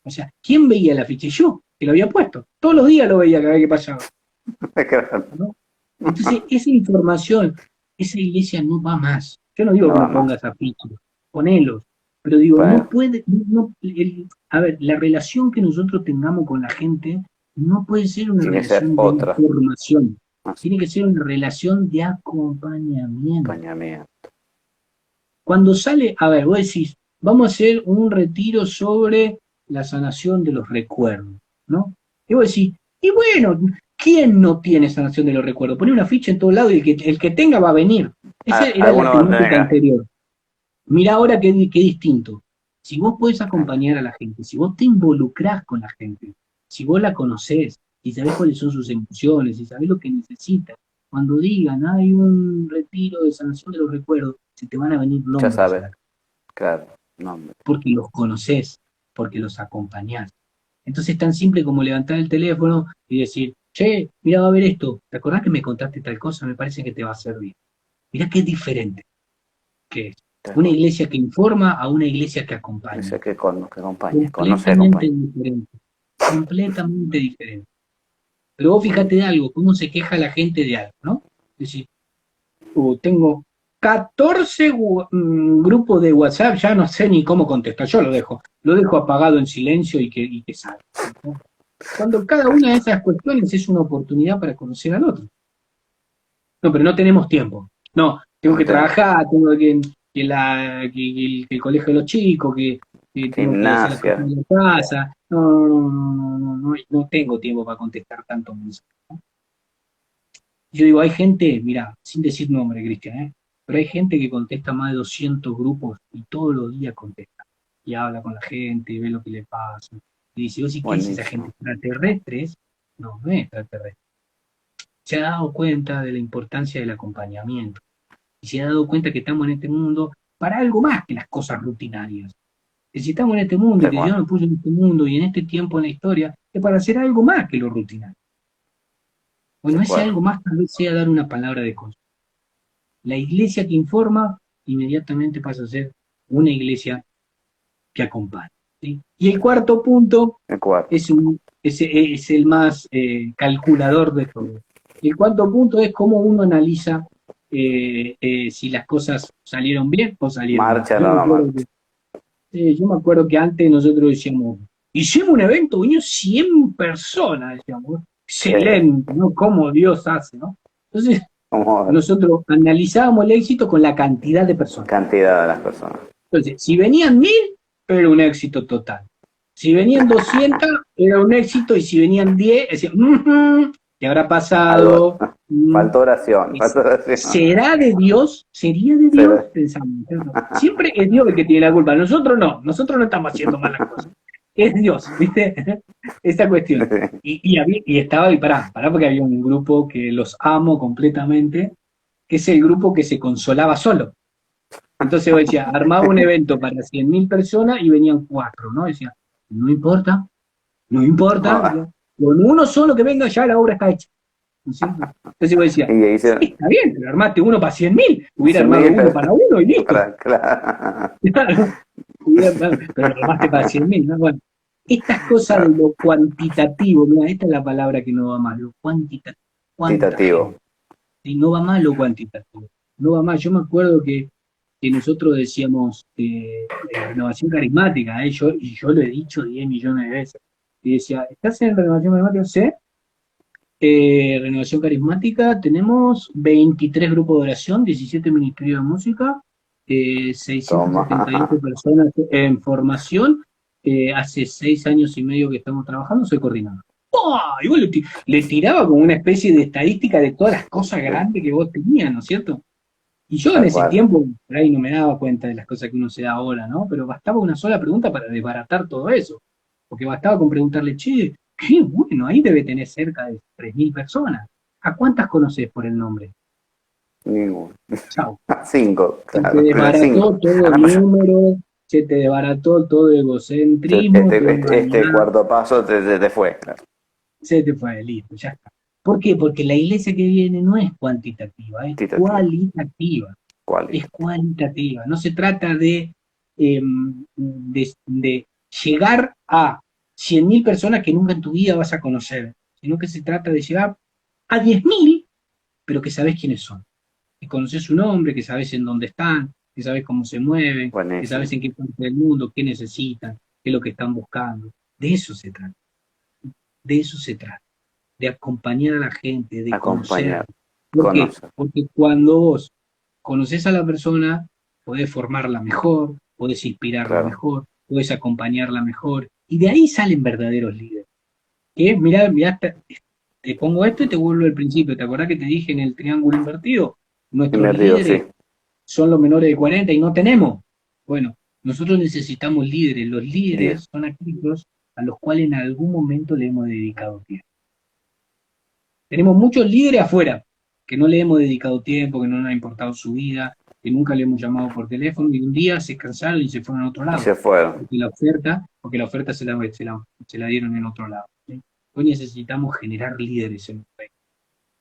O sea, ¿quién veía el afiche? Yo, que lo había puesto. Todos los días lo veía cada vez que pasaba, ¿no? Entonces, esa información, esa iglesia no va más. Yo no digo que no pongas afiches, ponelos, pero digo, no puede, a ver, la relación que nosotros tengamos con la gente no puede ser una relación de información. Tiene que ser una relación de acompañamiento. Cuando sale, a ver, vos decís, vamos a hacer un retiro sobre la sanación de los recuerdos, ¿no? Y vos decís, y bueno, ¿quién no tiene sanación de los recuerdos? Poné una ficha en todo lado y el que tenga va a venir. Esa era la temática anterior. Mirá ahora qué distinto. Si vos podés acompañar a la gente, si vos te involucrás con la gente, si vos la conocés, si sabés cuáles son sus emociones, si sabés lo que necesita, cuando digan, hay un retiro de sanación de los recuerdos, se te van a venir nombres. Ya sabes, claro, nombres. Porque los conocés, porque los acompañás. Entonces es tan simple como levantar el teléfono y decir, che, mira, va a ver esto, ¿te acordás que me contaste tal cosa? Me parece que te va a servir. Mirá qué diferente que es. Una iglesia que informa a una iglesia que acompaña. Iglesia que acompaña, Completamente diferente. Completamente diferente. Pero vos fíjate de algo, cómo se queja la gente de algo, ¿no? Es decir, tengo 14 grupos de WhatsApp, ya no sé ni cómo contestar, yo lo dejo apagado en silencio y que salga, ¿no? Cuando cada una de esas cuestiones es una oportunidad para conocer al otro. No, pero no tenemos tiempo. No, tengo que trabajar, tengo que el colegio de los chicos, que tengo que hacer las cosas en la casa. No tengo tiempo para contestar tantos mensajes, ¿no? Yo digo, hay gente, mira, sin decir nombre, Cristian, pero hay gente que contesta más de 200 grupos y todos los días contesta. Y habla con la gente, ve lo que le pasa. Y dice, ¿vos sí qué es esa gente? ¿Extraterrestres? No, no es extraterrestre. Se ha dado cuenta de la importancia del acompañamiento. Y se ha dado cuenta que estamos en este mundo para algo más que las cosas rutinarias. Que si estamos en este mundo y que Dios nos puso en este mundo y en este tiempo en la historia, es para hacer algo más que lo rutinario. Bueno, ese algo más tal vez sea dar una palabra de consuelo. La iglesia que informa inmediatamente pasa a ser una iglesia que acompaña, ¿sí? Y el cuarto punto es el más calculador de todo. El cuarto punto es cómo uno analiza si las cosas salieron bien o salieron mal. Yo me acuerdo que antes nosotros decíamos, hicimos un evento, vinieron 100 personas, decíamos, excelente, ¿no? Cómo Dios hace, ¿no? Entonces, nosotros analizábamos el éxito con la cantidad de personas. Cantidad de las personas. Entonces, si venían 1000, era un éxito total. Si venían 200, era un éxito, y si venían 10, decían, ¿qué habrá pasado? Faltó oración. ¿Será de Dios? ¿Sería de Dios? Pensamos. Siempre es Dios el que tiene la culpa. Nosotros no estamos haciendo malas cosas. Es Dios, ¿viste? Esa cuestión. Y estaba, pará, porque había un grupo que los amo completamente, que es el grupo que se consolaba solo. Entonces decía, armaba un evento para 100.000 personas y venían 4, ¿no? Decía, no importa, con uno solo que venga ya la obra está hecha. ¿No es cierto? Entonces vos decías, sí, está bien, pero armaste uno para 100.000, hubiera armado uno para uno y listo. Claro. Pero lo armaste para 100.000, ¿no? Bueno, estas cosas de lo cuantitativo, mira, esta es la palabra que no va más, lo cuantitativo. Y no va más lo cuantitativo, no va más. Yo me acuerdo que nosotros decíamos renovación carismática, y yo lo he dicho 10 millones de veces. Y decía, ¿estás en renovación carismática? Sí. Renovación carismática, tenemos 23 grupos de oración, 17 ministerios de música, 678 personas en formación. Hace 6 años y medio que estamos trabajando, soy coordinador. ¡Oh! Y vos le tiraba como una especie de estadística de todas las cosas grandes que vos tenías, ¿no es cierto? Y yo en ese tiempo, por ahí no me daba cuenta de las cosas que uno se da ahora, ¿no? Pero bastaba una sola pregunta para desbaratar todo eso. Porque bastaba con preguntarle, che, qué bueno, ahí debe tener cerca de 3.000 personas. ¿A cuántas conoces por el nombre? Ninguno. Chau. 5. Claro, se te desbarató todo el número, se te desbarató todo egocentrismo. Este cuarto paso te fue. Claro. Se te fue, listo, ya está. ¿Por qué? Porque la iglesia que viene no es cuantitativa, es cualitativa. Es cualitativa. No se trata de llegar a 100.000 personas que nunca en tu vida vas a conocer, sino que se trata de llegar a 10.000, pero que sabes quiénes son. Que conoces su nombre, que sabes en dónde están, que sabes cómo se mueven, que sabes en qué parte del mundo, qué necesitan, qué es lo que están buscando. De eso se trata. De eso se trata. De acompañar a la gente, de conocer. ¿Por qué? Porque cuando vos conoces a la persona, podés formarla mejor, podés inspirarla mejor, podés acompañarla mejor, y de ahí salen verdaderos líderes. Mirá, te pongo esto y te vuelvo al principio. ¿Te acordás que te dije en el triángulo invertido? Nuestros líderes son los menores de 40 y no tenemos. Bueno, nosotros necesitamos líderes. Los líderes son aquellos a los cuales en algún momento le hemos dedicado tiempo. Tenemos muchos líderes afuera que no le hemos dedicado tiempo, que no nos ha importado su vida, que nunca le hemos llamado por teléfono, y un día se cansaron y se fueron a otro lado. Se fueron. Porque la oferta se la dieron en otro lado, ¿sí? Hoy necesitamos generar líderes en el país,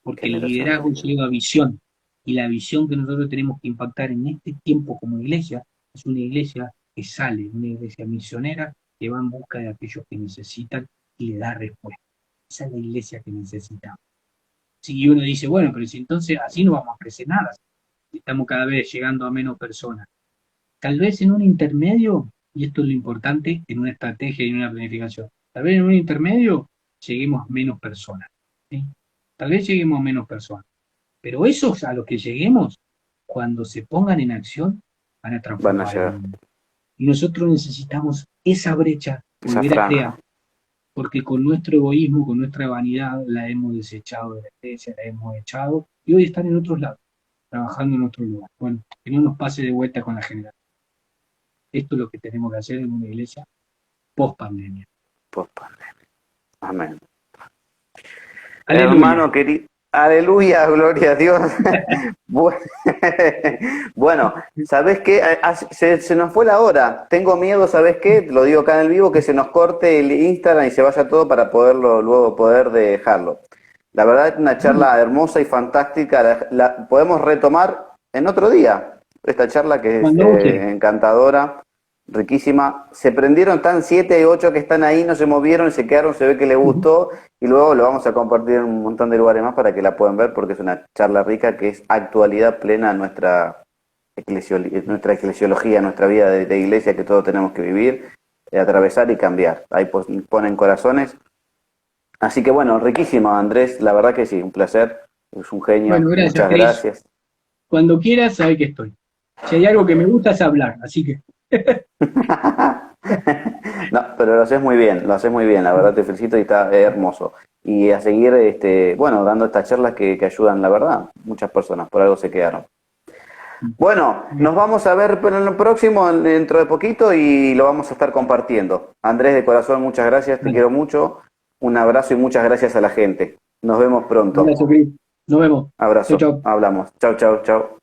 porque el liderazgo lleva visión, Y la visión que nosotros tenemos que impactar en este tiempo como iglesia es una iglesia que sale, una iglesia misionera que va en busca de aquellos que necesitan y le da respuesta. Esa es la iglesia que necesitamos. Si uno dice, bueno, pero si entonces así no vamos a crecer nada, estamos cada vez llegando a menos personas. Tal vez en un intermedio, y esto es lo importante en una estrategia y en una planificación, tal vez en un intermedio lleguemos a menos personas. ¿Sí? Tal vez lleguemos a menos personas. Pero esos a los que lleguemos, cuando se pongan en acción, van a Van a transformar el llegar. mundo. Y nosotros necesitamos esa brecha, Esa volver a franja. crear, porque con nuestro egoísmo, con nuestra vanidad, la hemos desechado de la iglesia, la hemos echado, y hoy están en otros lados, trabajando en otro lugar. Bueno, que no nos pase de vuelta con la generación. Esto es lo que tenemos que hacer en una iglesia post pandemia. Post pandemia. Amén. Aleluya. Hermano querido, aleluya, gloria a Dios. Bueno, ¿sabés qué? Se nos fue la hora. Tengo miedo, ¿sabés qué? Lo digo acá en el vivo, que se nos corte el Instagram y se vaya todo para poderlo luego poder dejarlo. La verdad es una charla hermosa y fantástica. La podemos retomar en otro día. Esta charla que es Cuando guste. encantadora, riquísima. Se prendieron, están 7, 8 que están ahí, no se movieron y se quedaron, se ve que les gustó. Y luego lo vamos a compartir en un montón de lugares más para que la puedan ver, porque es una charla rica que es actualidad plena en nuestra eclesiología, nuestra vida de iglesia que todos tenemos que vivir, atravesar y cambiar. Ahí ponen corazones. Así que bueno, riquísimo, Andrés, la verdad que sí, un placer, es un genio, Bueno, gracias, muchas Cris. gracias. Cuando quieras, sabes que estoy. Si hay algo que me gusta es hablar, así que. No, pero lo haces muy bien, la verdad te felicito y está hermoso. Y a seguir, bueno, dando estas charlas que ayudan, la verdad, muchas personas, por algo se quedaron. Bueno, nos vamos a ver en lo próximo, dentro de poquito, y lo vamos a estar compartiendo. Andrés, de corazón, muchas gracias, te Vale. quiero mucho, un abrazo y muchas gracias a la gente. Nos vemos Un pronto. abrazo, Cris. Nos vemos. Chau, Abrazo, chau. hablamos. Chau, chau, chau.